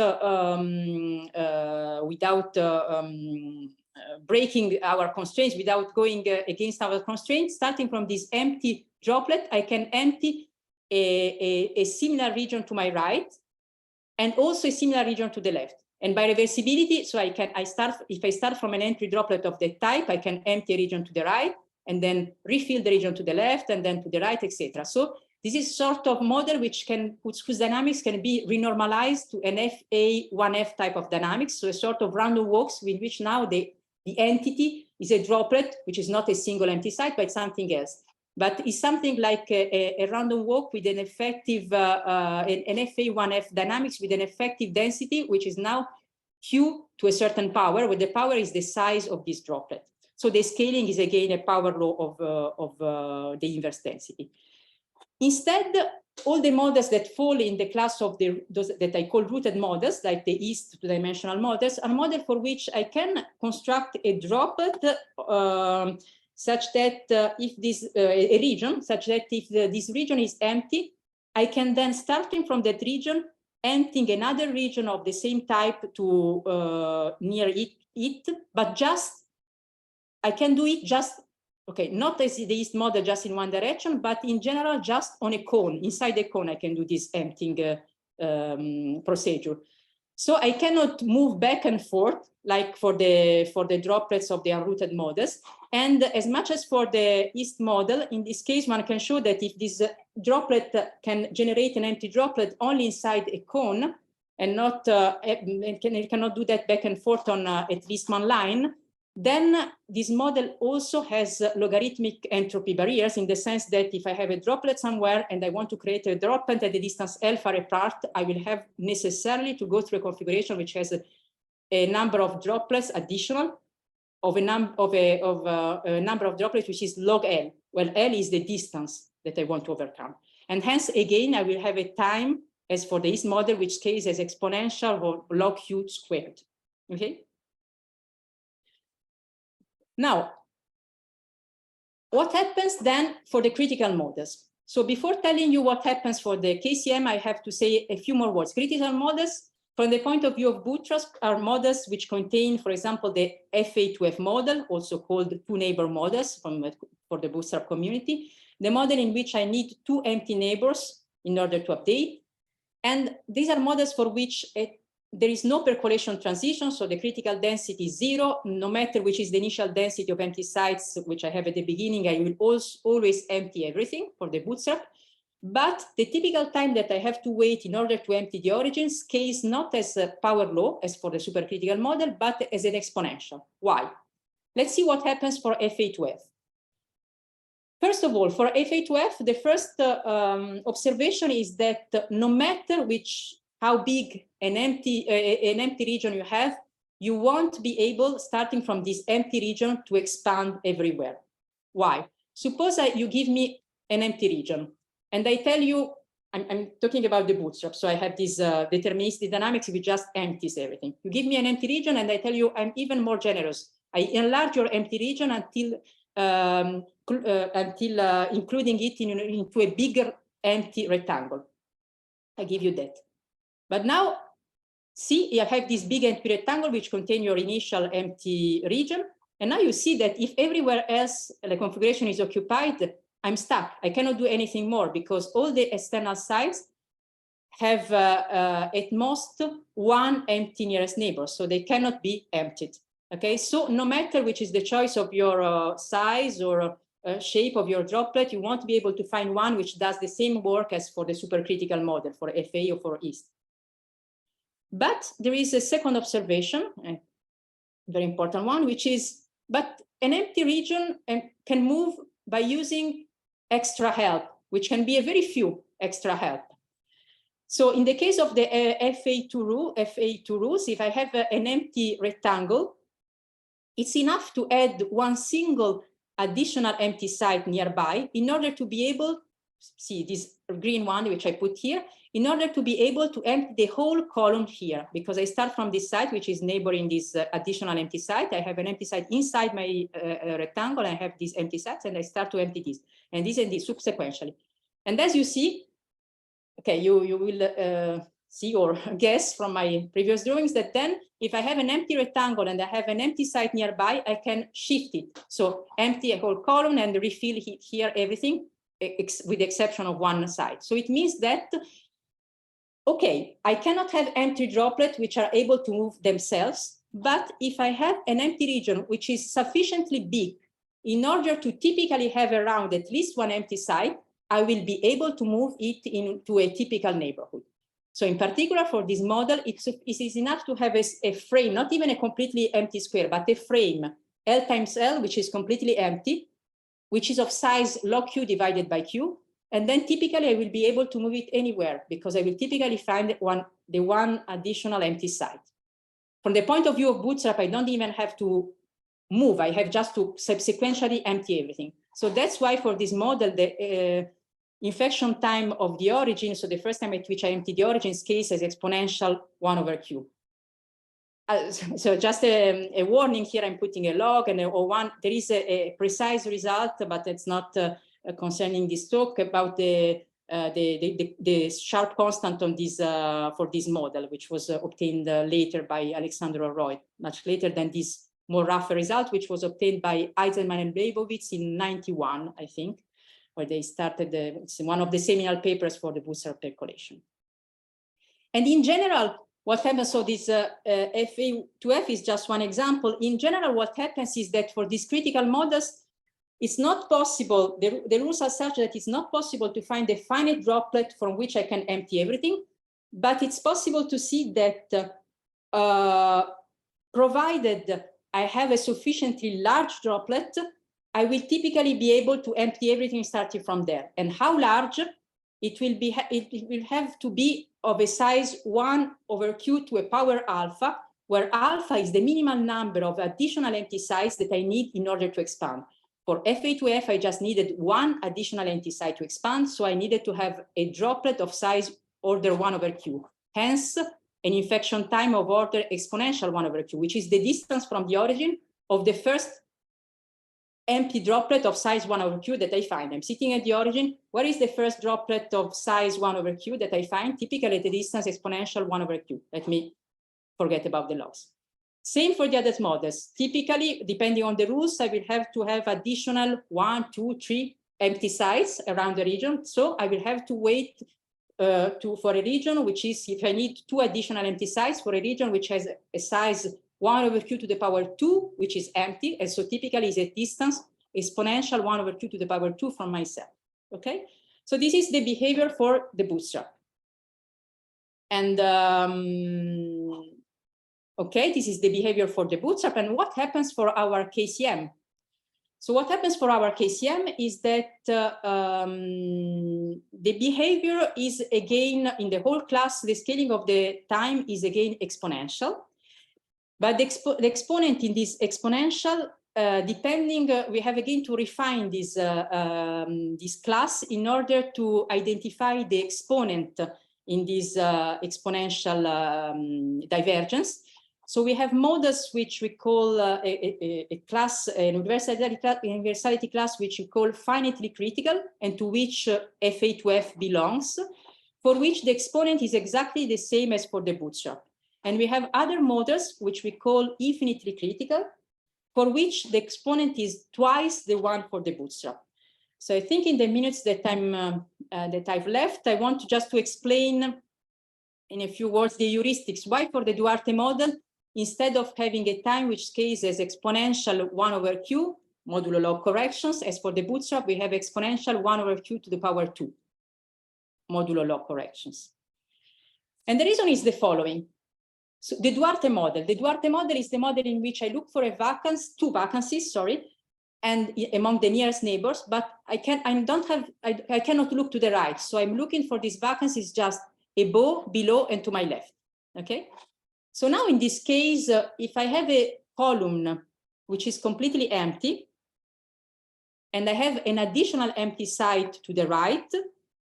breaking our constraints, without going against our constraints, starting from this empty droplet, I can empty a similar region to my right, and also a similar region to the left. And by reversibility, so if I start from an entry droplet of that type, I can empty a region to the right, and then refill the region to the left, and then to the right, etc. So this is sort of model whose dynamics can be renormalized to an FA1F type of dynamics. So a sort of random walks in which now the entity is a droplet, which is not a single empty site, but something else. But it's something like a random walk with an effective, an FA1F dynamics with an effective density, which is now Q to a certain power, where the power is the size of this droplet. So the scaling is again a power law of the inverse density. Instead, all the models that fall in the class of those that I call rooted models, like the East two-dimensional models, are models for which I can construct a droplet such that if this a region such that if this region is empty, I can then, starting from that region, emptying another region of the same type to near it, but just I can do it just, okay, not as the East model just in one direction, but in general just on a cone. Inside the cone I can do this emptying procedure. So I cannot move back and forth like for the droplets of the unrooted models. And as much as for the East model, in this case, one can show that if this droplet can generate an empty droplet only inside a cone and not, it cannot do that back and forth on at least one line, then this model also has logarithmic entropy barriers, in the sense that if I have a droplet somewhere and I want to create a droplet at the distance L far apart, I will have necessarily to go through a configuration which has a number of droplets additional of a number of droplets which is log L. Well, L is the distance that I want to overcome. And hence, again, I will have a time, as for the East model, which scales as exponential or log Q squared. Okay. Now, what happens then for the critical models? So before telling you what happens for the KCM, I have to say a few more words. Critical models, from the point of view of Bootstrap, are models which contain, for example, the FA2F model, also called two neighbor models for the Bootstrap community, the model in which I need two empty neighbors in order to update. And these are models for which there is no percolation transition, so the critical density is 0. No matter which is the initial density of empty sites, which I have at the beginning, I will always empty everything for the Bootstrap. But the typical time that I have to wait in order to empty the origin scales not as a power law, as for the supercritical model, but as an exponential. Why? Let's see what happens for FA2F. First of all, for FA2F, the first observation is that no matter how big an empty region you have, you won't be able, starting from this empty region, to expand everywhere. Why? Suppose you give me an empty region, and I tell you, I'm talking about the Bootstrap, so I have this deterministic dynamics which just empties everything. You give me an empty region, and I tell you I'm even more generous. I enlarge your empty region until including it into a bigger empty rectangle. I give you that. But now, see, you have this big empty rectangle which contains your initial empty region. And now you see that if everywhere else the configuration is occupied, I'm stuck. I cannot do anything more because all the external sides have at most one empty nearest neighbor, so they cannot be emptied. Okay, so no matter which is the choice of your size or shape of your droplet, you won't be able to find one which does the same work as for the supercritical model for FA or for East. But there is a second observation, a very important one, which is, but an empty region can move by using extra help, which can be a very few extra help. So in the case of the FA2 rules, if I have an empty rectangle, it's enough to add one single additional empty site nearby in order to be able, see this green one, which I put here, in order to be able to empty the whole column here, because I start from this site, which is neighboring this additional empty site. I have an empty site inside my rectangle. I have these empty sites, and I start to empty this and this subsequently. And as you see, okay, you will see or guess from my previous drawings that then if I have an empty rectangle and I have an empty site nearby, I can shift it. So empty a whole column and refill here everything with the exception of one side. So it means that, okay, I cannot have empty droplets which are able to move themselves, but if I have an empty region which is sufficiently big in order to typically have around at least one empty site, I will be able to move it into a typical neighborhood. So in particular for this model, it is enough to have a frame, not even a completely empty square, but a frame, L times L, which is completely empty, which is of size log Q divided by Q. And then typically I will be able to move it anywhere because I will typically find the one additional empty site. From the point of view of Bootstrap, I don't even have to move. I have just to subsequently empty everything. So that's why for this model, the infection time of the origin, so the first time at which I empty the origin, scales as exponential 1 over Q. So just a warning here, I'm putting a log and a O1. There is a precise result, but it's not concerning this talk about the sharp constant on this for this model, which was obtained later by Alexander Roy, much later than this more rougher result, which was obtained by Eisenman and Leibowitz in 91, I think, where they started it's one of the seminal papers for the Bootstrap percolation. And in general, what happens, so this FA2F is just one example. In general, what happens is that for these critical models, it's not possible, the rules are such that it's not possible to find a finite droplet from which I can empty everything, but it's possible to see that provided I have a sufficiently large droplet, I will typically be able to empty everything starting from there. And how large? It will have to be of a size 1 over Q to a power alpha, where alpha is the minimal number of additional empty sites that I need in order to expand. For FA2F, I just needed one additional empty site to expand, so I needed to have a droplet of size order 1 over Q. Hence, an infection time of order exponential 1 over Q, which is the distance from the origin of the first empty droplet of size 1 over Q that I find. I'm sitting at the origin. Where is the first droplet of size 1 over Q that I find? Typically at the distance exponential 1 over Q. Let me forget about the logs. Same for the other models. Typically, depending on the rules, I will have to have additional 1, 2, 3 empty sites around the region. So I will have to wait for a region, which is, if I need 2 additional empty sites for a region which has a size 1 over Q to the power 2, which is empty. And so typically is a distance exponential 1 over Q to the power 2 from myself. Okay. So this is the behavior for the Bootstrap. And okay, this is the behavior for the Bootstrap. And what happens for our KCM? So what happens for our KCM is that the behavior is again in the whole class, the scaling of the time is again exponential. But the exponent in this exponential, depending, we have again to refine this, this class in order to identify the exponent in this exponential divergence. So we have models which we call a class, an universality class, which we call finitely critical, and to which FA to F belongs, for which the exponent is exactly the same as for the Bootstrap. And we have other models which we call infinitely critical, for which the exponent is twice the one for the Bootstrap. So I think in the minutes that I've left, I want just to explain in a few words the heuristics. Why for the Duarte model, instead of having a time which scales as exponential 1 over q, modulo log corrections, as for the Bootstrap, we have exponential 1 over q to the power 2, modulo log corrections. And the reason is the following. So the Duarte model is the model in which I look for a vacancy, two vacancies, sorry, and among the nearest neighbors, but I cannot look to the right. So I'm looking for these vacancies just above, below, and to my left, okay? So now in this case, if I have a column which is completely empty, and I have an additional empty site to the right,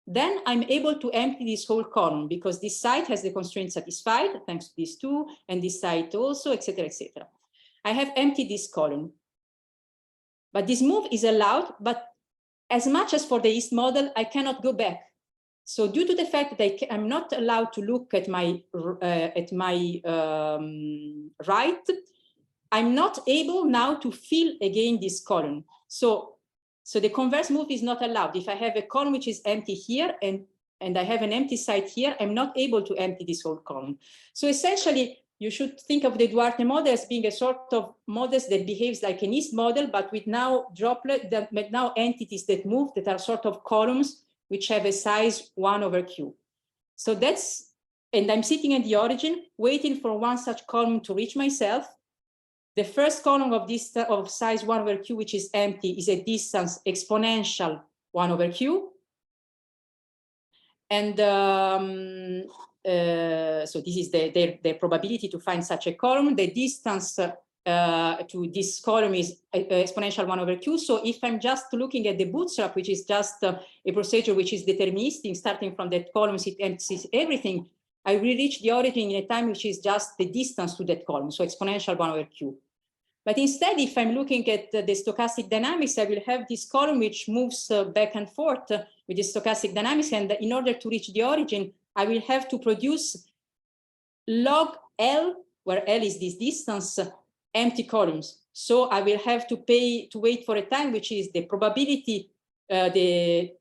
then I'm able to empty this whole column because this site has the constraint satisfied thanks to these two, and this site also, etc., etc. I have emptied this column. But this move is allowed, but as much as for the East model, I cannot go back. So due to the fact that I'm not allowed to look at my right, I'm not able now to fill again this column. So the converse move is not allowed. If I have a column which is empty here and I have an empty site here, I'm not able to empty this whole column. So essentially, you should think of the Duarte model as being a sort of model that behaves like an East model, but with now entities that move, that are sort of columns which have a size 1 over q. So that's, and I'm sitting at the origin, waiting for one such column to reach myself. The first column of this of size 1 over q, which is empty, is a distance exponential 1 over q. And so this is the probability to find such a column. The distance to this column is exponential 1 over q. So if I'm just looking at the Bootstrap, which is just a procedure which is deterministic, starting from that column, it empties everything, I will reach the origin in a time which is just the distance to that column, so exponential 1 over q. But instead, if I'm looking at the stochastic dynamics, I will have this column which moves back and forth with the stochastic dynamics. And in order to reach the origin, I will have to produce log L, where L is this distance, empty columns. So I will have to wait for a time, which is the probability, the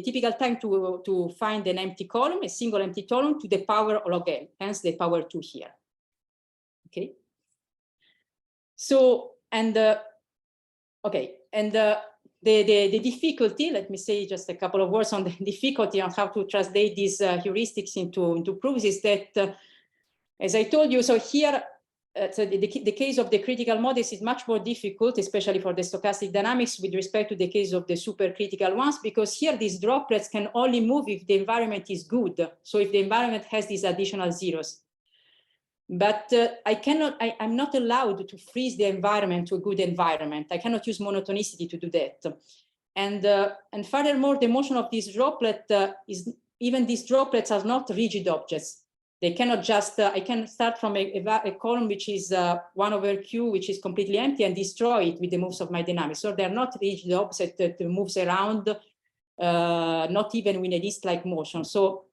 typical time to find an empty column, a single empty column, to the power log L, hence the power 2 here. Okay. So, and okay, and the difficulty, let me say just a couple of words on the difficulty on how to translate these heuristics into proofs, is that, as I told you, so here, so the case of the critical models is much more difficult, especially for the stochastic dynamics with respect to the case of the supercritical ones, because here these droplets can only move if the environment is good. So if the environment has these additional zeros. But I'm not allowed to freeze the environment to a good environment. I cannot use monotonicity to do that. And furthermore, the motion of this droplet even these droplets are not rigid objects. They cannot just, I can start from a column which is 1 over q, which is completely empty, and destroy it with the moves of my dynamics. So they're not rigid objects that moves around, not even with a disk-like motion. So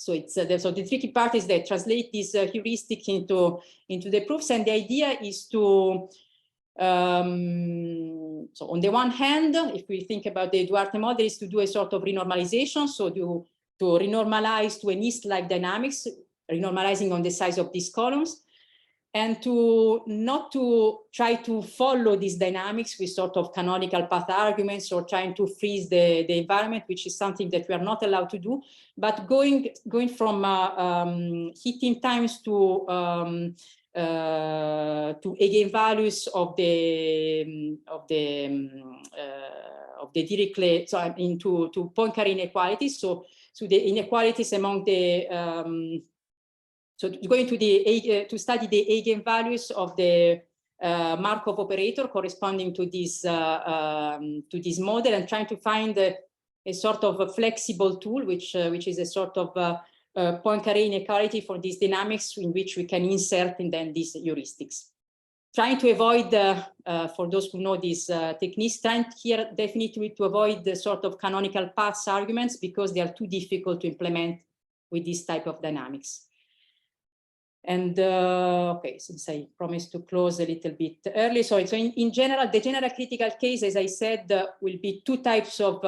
it's so the tricky part is that translate this heuristic into the proofs, and the idea is to so on the one hand, if we think about the Duarte model, is to do a sort of renormalization, so to renormalize to an East-like dynamics, renormalizing on the size of these columns, and to not to try to follow these dynamics with sort of canonical path arguments or trying to freeze the environment, which is something that we are not allowed to do, but going from heating times to eigenvalues of the Dirichlet, so I mean to Poincare inequalities. So the inequalities among the so going to the to study the eigenvalues of the Markov operator corresponding to this model, and trying to find a sort of a flexible tool, which is a sort of Poincare inequality for these dynamics in which we can insert and then these heuristics. Trying to avoid, for those who know these techniques, trying here definitely to avoid the sort of canonical paths arguments, because they are too difficult to implement with this type of dynamics. And okay, since I promised to close a little bit early, so in general, the general critical case, as I said, will be two types of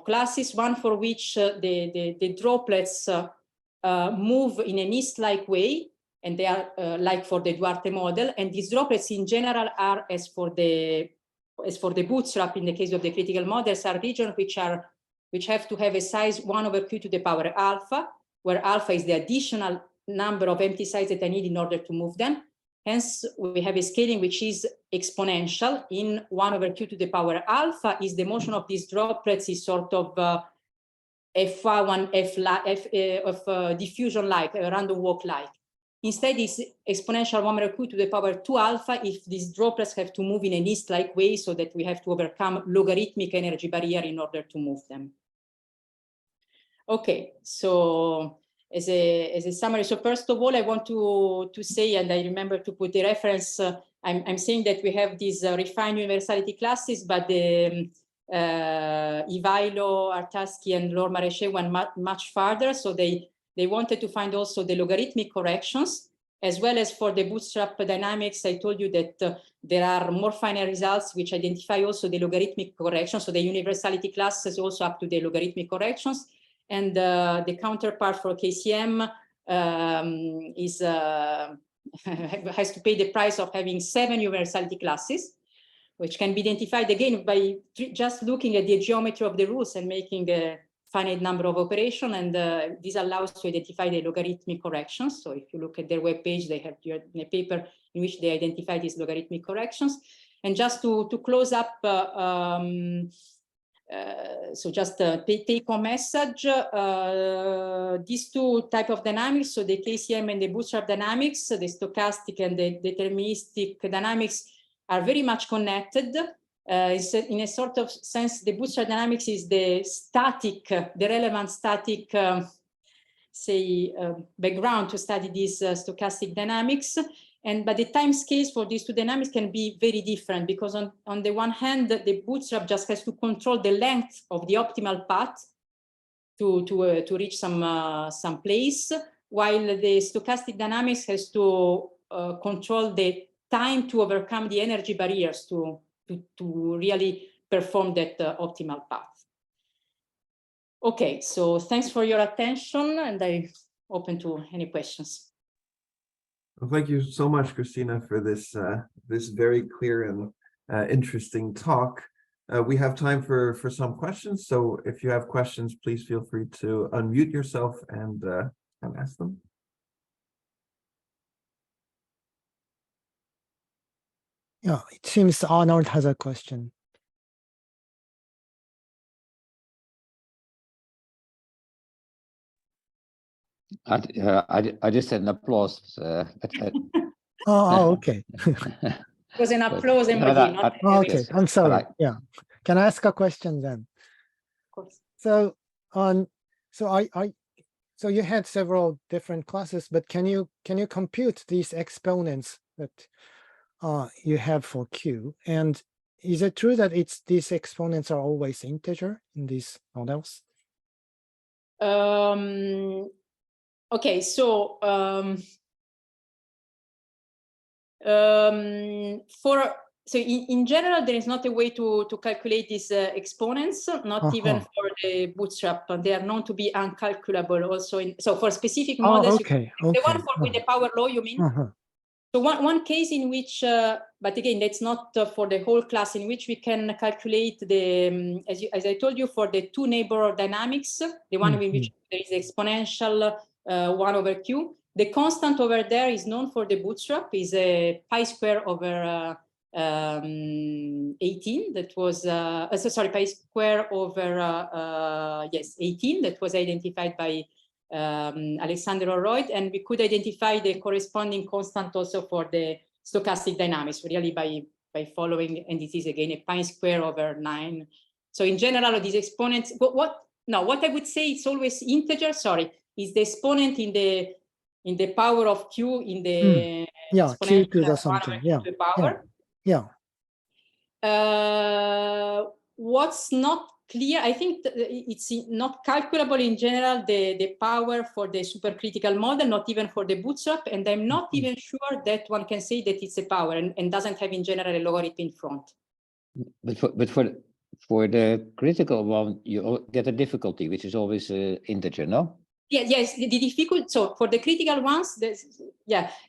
classes. One for which the droplets move in a mist-like way, and they are like for the Duarte model. And these droplets in general are, as for the Bootstrap in the case of the critical models, are regions which have to have a size 1/q to the power alpha, where alpha is the additional number of empty sides that I need in order to move them. Hence, we have a scaling which is exponential. In 1/q to the power alpha is the motion of these droplets is sort of diffusion-like, random walk-like. Instead, it's exponential 1/q to the power 2 alpha if these droplets have to move in a mist-like way, so that we have to overcome logarithmic energy barrier in order to move them. Okay, so as a summary, so first of all, I want to say, and I remember to put the reference, I'm saying that we have these refined universality classes, but the Ivailo, Artaski, and Laure Maraichet went much farther. So they wanted to find also the logarithmic corrections, as well as for the Bootstrap dynamics. I told you that there are more final results which identify also the logarithmic corrections. So the universality class is also up to the logarithmic corrections. And the counterpart for KCM has to pay the price of having 7 universality classes, which can be identified again by just looking at the geometry of the rules and making a finite number of operations. And this allows to identify the logarithmic corrections. So if you look at their webpage, they have a paper in which they identify these logarithmic corrections. And just to close up, so just a take-home message, these two type of dynamics, so the KCM and the Bootstrap dynamics, the stochastic and the deterministic dynamics, are very much connected. In a sort of sense, the Bootstrap dynamics is the relevant static, background to study these stochastic dynamics. But the time scales for these two dynamics can be very different, because on the one hand, the Bootstrap just has to control the length of the optimal path to reach some place, while the stochastic dynamics has to control the time to overcome the energy barriers to really perform that optimal path. Okay, so thanks for your attention, and I'm open to any questions. Well, thank you so much, Cristina, for this this very clear and interesting talk. We have time for some questions, so if you have questions, please feel free to unmute yourself and ask them. Yeah, it seems Arnold has a question. I just had an applause. Oh, okay. It was an applause emoji, not okay, I'm sorry. Yeah. Can I ask a question then? Of course. So so you had several different classes, but can you compute these exponents that you have for Q? And is it true that these exponents are always integer in these models? Okay, so in general, there is not a way to calculate these exponents, not even for the Bootstrap. They are known to be uncalculable also. So for specific models, the one with the power law, you mean? So one case in which, but again, that's not for the whole class, in which we can calculate the, as I told you, for the two neighbor dynamics, the one in which there is exponential 1/q. The constant over there is known for the Bootstrap, is a pi square over 18. That was, sorry, pi square over, yes, 18. That was identified by Alexander Oroyd, and we could identify the corresponding constant also for the stochastic dynamics, really by following, and this is again a pi square over 9. So in general, these exponents, what I would say, it's always integer, sorry, is the exponent in the power of q in the q to the something, power. What's not clear, I think it's not calculable in general, the power for the supercritical model, not even for the Bootstrap, and I'm not even sure that one can say that it's a power and doesn't have in general a logarithm in front. But for the critical one, you get a difficulty, which is always integer, no? Yes, the difficult. So for the critical ones,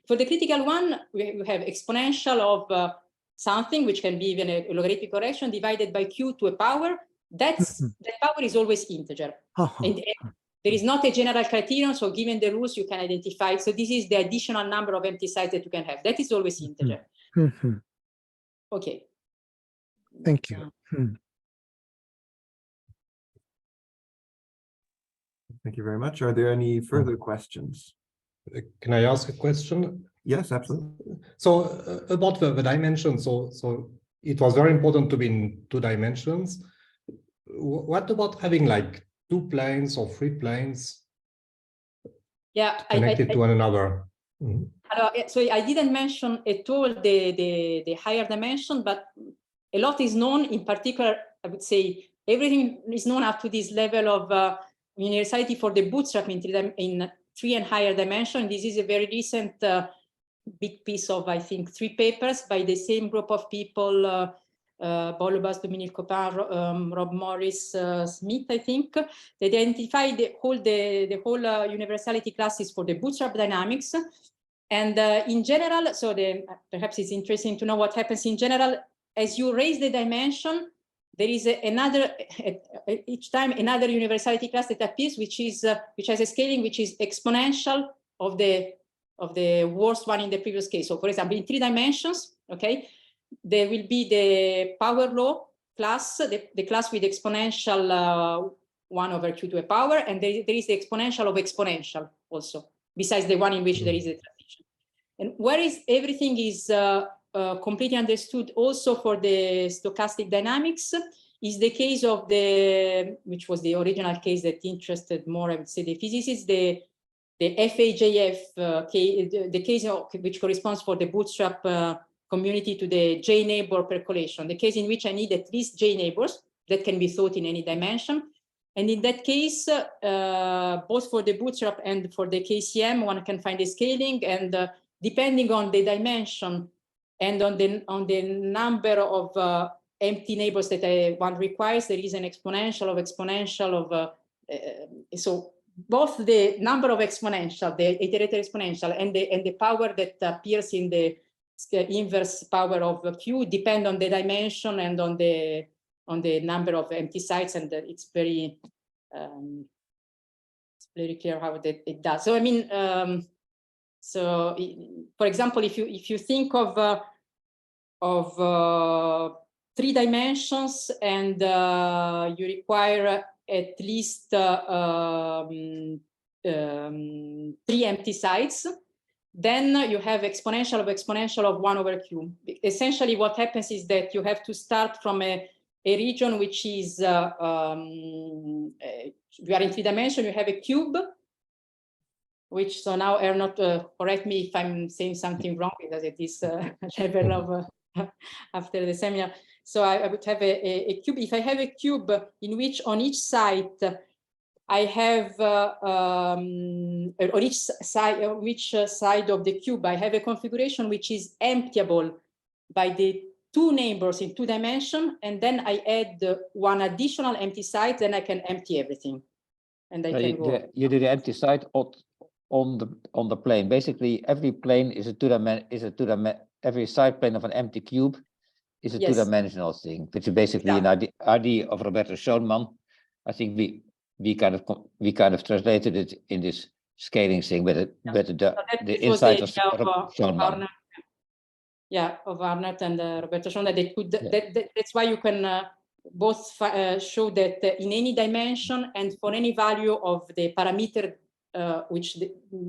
for the critical one, we have exponential of something, which can be even a logarithmic correction divided by q to a power. That power is always integer. And there is not a general criterion. So given the rules, you can identify. So this is the additional number of empty sites that you can have. That is always integer. Okay. Thank you. Thank you very much. Are there any further questions? Can I ask a question? Yes, absolutely. So about the dimensions, so it was very important to be in 2 dimensions. What about having like 2 planes or 3 planes connected to one another? So I didn't mention at all the higher dimension, but a lot is known. In particular, I would say everything is known up to this level of universality for the Bootstrap in 3 and higher dimension. This is a very recent big piece of, I think, 3 papers by the same group of people, Bolubas, Dominique Copin, Rob Morris, Smith, I think. They identify the whole universality classes for the Bootstrap dynamics. And in general, so perhaps it's interesting to know what happens in general. As you raise the dimension, there is each time another universality class that appears, which has a scaling which is exponential of the worst one in the previous case. So for example, in 3 dimensions, okay, there will be the power law class, the class with exponential 1 over q to a power, and there is the exponential of exponential also, besides the one in which there is a transition. And whereas everything is completely understood also for the stochastic dynamics, is the case of which was the original case that interested more, I would say, the physicists, the FAJF case, the case which corresponds for the Bootstrap community to the J neighbor percolation, the case in which I need at least J neighbors that can be thought in any dimension. And in that case, both for the Bootstrap and for the KCM, one can find a scaling, and depending on the dimension and on the number of empty neighbors that one requires, there is an exponential of so both the number of exponential, the iterator exponential, and the power that appears in the inverse power of q depend on the dimension and on the number of empty sites, and it's very clear how it does. So I mean, for example, if you think of 3 dimensions and you require at least 3 empty sites, then you have exponential of 1 over q. Essentially, what happens is that you have to start from a region which is, we are in 3 dimensions, you have a cube, which, so now Ernest, correct me if I'm saying something wrong, because it is level of after the seminar. So I would have a cube. If I have a cube in which on each side I have, on each side, which side of the cube I have a configuration which is emptiable by the 2 neighbors in 2 dimensions, and then I add 1 additional empty site, then I can empty everything, and I can go. You do the empty site on the plane. Basically, every plane is every side plane of an empty cube is a 2-dimensional thing, which is basically an idea of Roberto Schoenmann. I think we kind of translated it in this scaling thing, but the this was inside the was idea of, shown on. Arnold, of Arnold and Roberto shown that they could. Yeah. That's why you can both show that in any dimension and for any value of the parameter which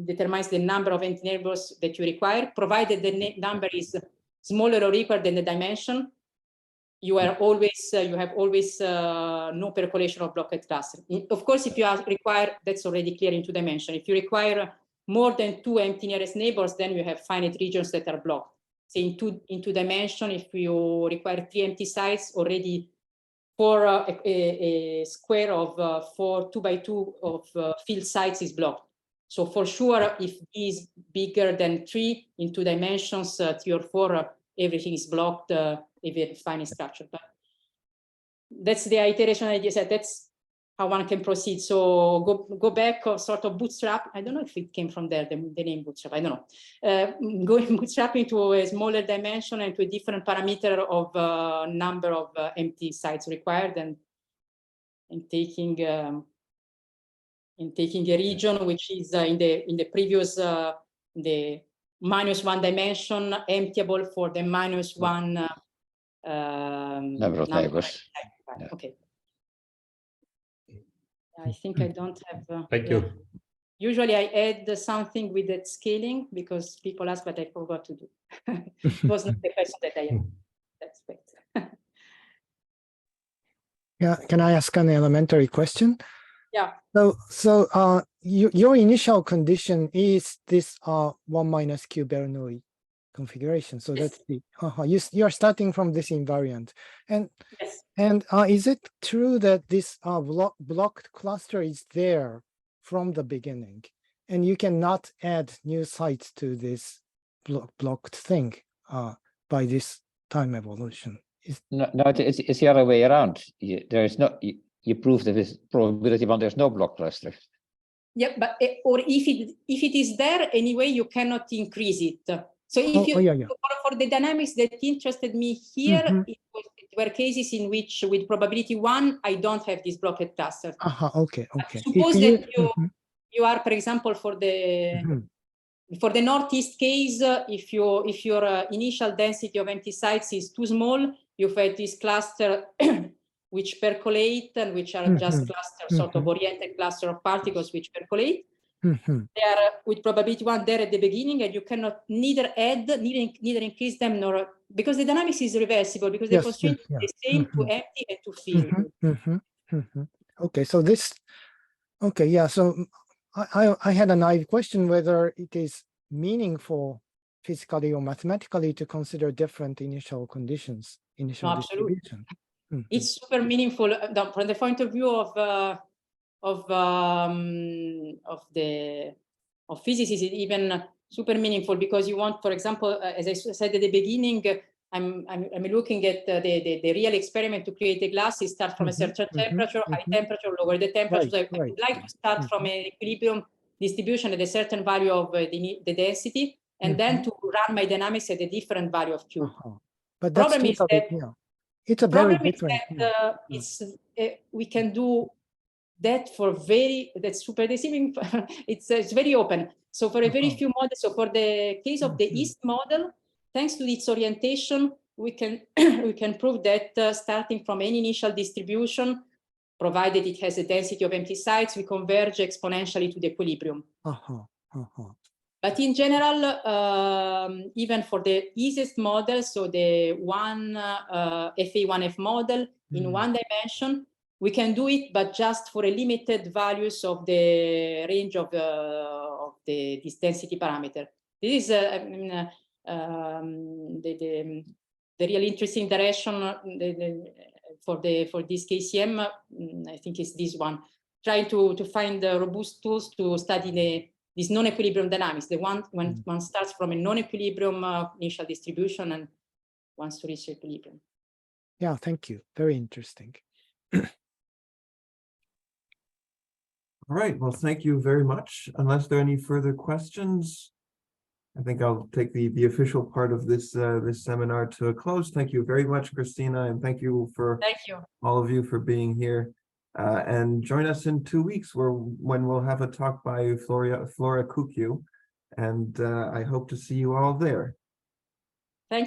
determines the number of empty neighbors that you require, provided the number is smaller or equal than the dimension, you are always you have always no percolation of blocked cluster. Of course, if you require, that's already clear in 2 dimensions. If you require more than 2 empty nearest neighbors, then you have finite regions that are blocked. So in two dimensions, if you require 3 empty sites, already for a square of 4 2 by 2 of field sites is blocked. So for sure, if D is bigger than 3 in 2 dimensions, 3 or 4, everything is blocked if you define a structure. But that's the iteration idea set. That's how one can proceed. So go back or sort of Bootstrap. I don't know if it came from there, the name Bootstrap, I don't know. Going Bootstrap into a smaller dimension and to a different parameter of number of empty sites required, and taking a region which is in the previous the -1 dimension, emptiable for the -1 Number of neighbors. Yeah. Okay. I think I don't have. Thank you. Usually I add something with that scaling because people ask, but I forgot to do. It was not the question that I expect. Yeah, can I ask an elementary question? Yeah. So your initial condition is this 1 - q Bernoulli configuration. So Yes. that's the you are starting from this invariant, and Yes. and is it true that this blocked cluster is there from the beginning, and you cannot add new sites to this blocked thing by this time evolution? No, it's the other way around. There is no. You prove that with probability 1 there's no block cluster. Yeah, but or if it is there anyway, you cannot increase it. So if for the dynamics that interested me here, it were cases in which with probability 1, I don't have this blocked cluster. Okay. Suppose that you are, for example, for the northeast case, if your initial density of empty sites is too small, you have this cluster which percolate and which are just clusters, sort of oriented cluster of particles which percolate. They are with probability 1 there at the beginning, and you cannot neither add, neither increase them, nor because the dynamics is reversible, because the constraint is the same to empty and to fill. Okay, so this, okay, yeah. So I had a naive question whether it is meaningful physically or mathematically to consider different initial conditions, initial distribution. It's super meaningful from the point of view of physicists. It's even super meaningful because you want, for example, as I said at the beginning, I'm looking at the real experiment to create the glasses. Start from a certain temperature, high temperature, lower the temperature. So I would like to start from an equilibrium distribution at a certain value of the density, and then to run my dynamics at a different value of Q. But that's problem is that it's a very different. We can do that for that's super deceiving. It's very open. So for a very few models, so for the case of the East model, thanks to its orientation, we can we can prove that starting from any initial distribution, provided it has a density of empty sites, we converge exponentially to the equilibrium. But in general, even for the easiest model, so the FA1F model in 1 dimension, we can do it, but just for a limited values of the range of this density parameter. This is the really interesting direction for this KCM. I think is this one. Try to find robust tools to study this non-equilibrium dynamics, the one when one starts from a non-equilibrium initial distribution and wants to reach equilibrium. Yeah, thank you. Very interesting. All right, well, thank you very much. Unless there are any further questions, I think I'll take the official part of this this seminar to a close. Thank you very much, Cristina, and thank you for all of you for being here. And join us in 2 weeks when we'll have a talk by Flora Kukyu. And I hope to see you all there. Thank you.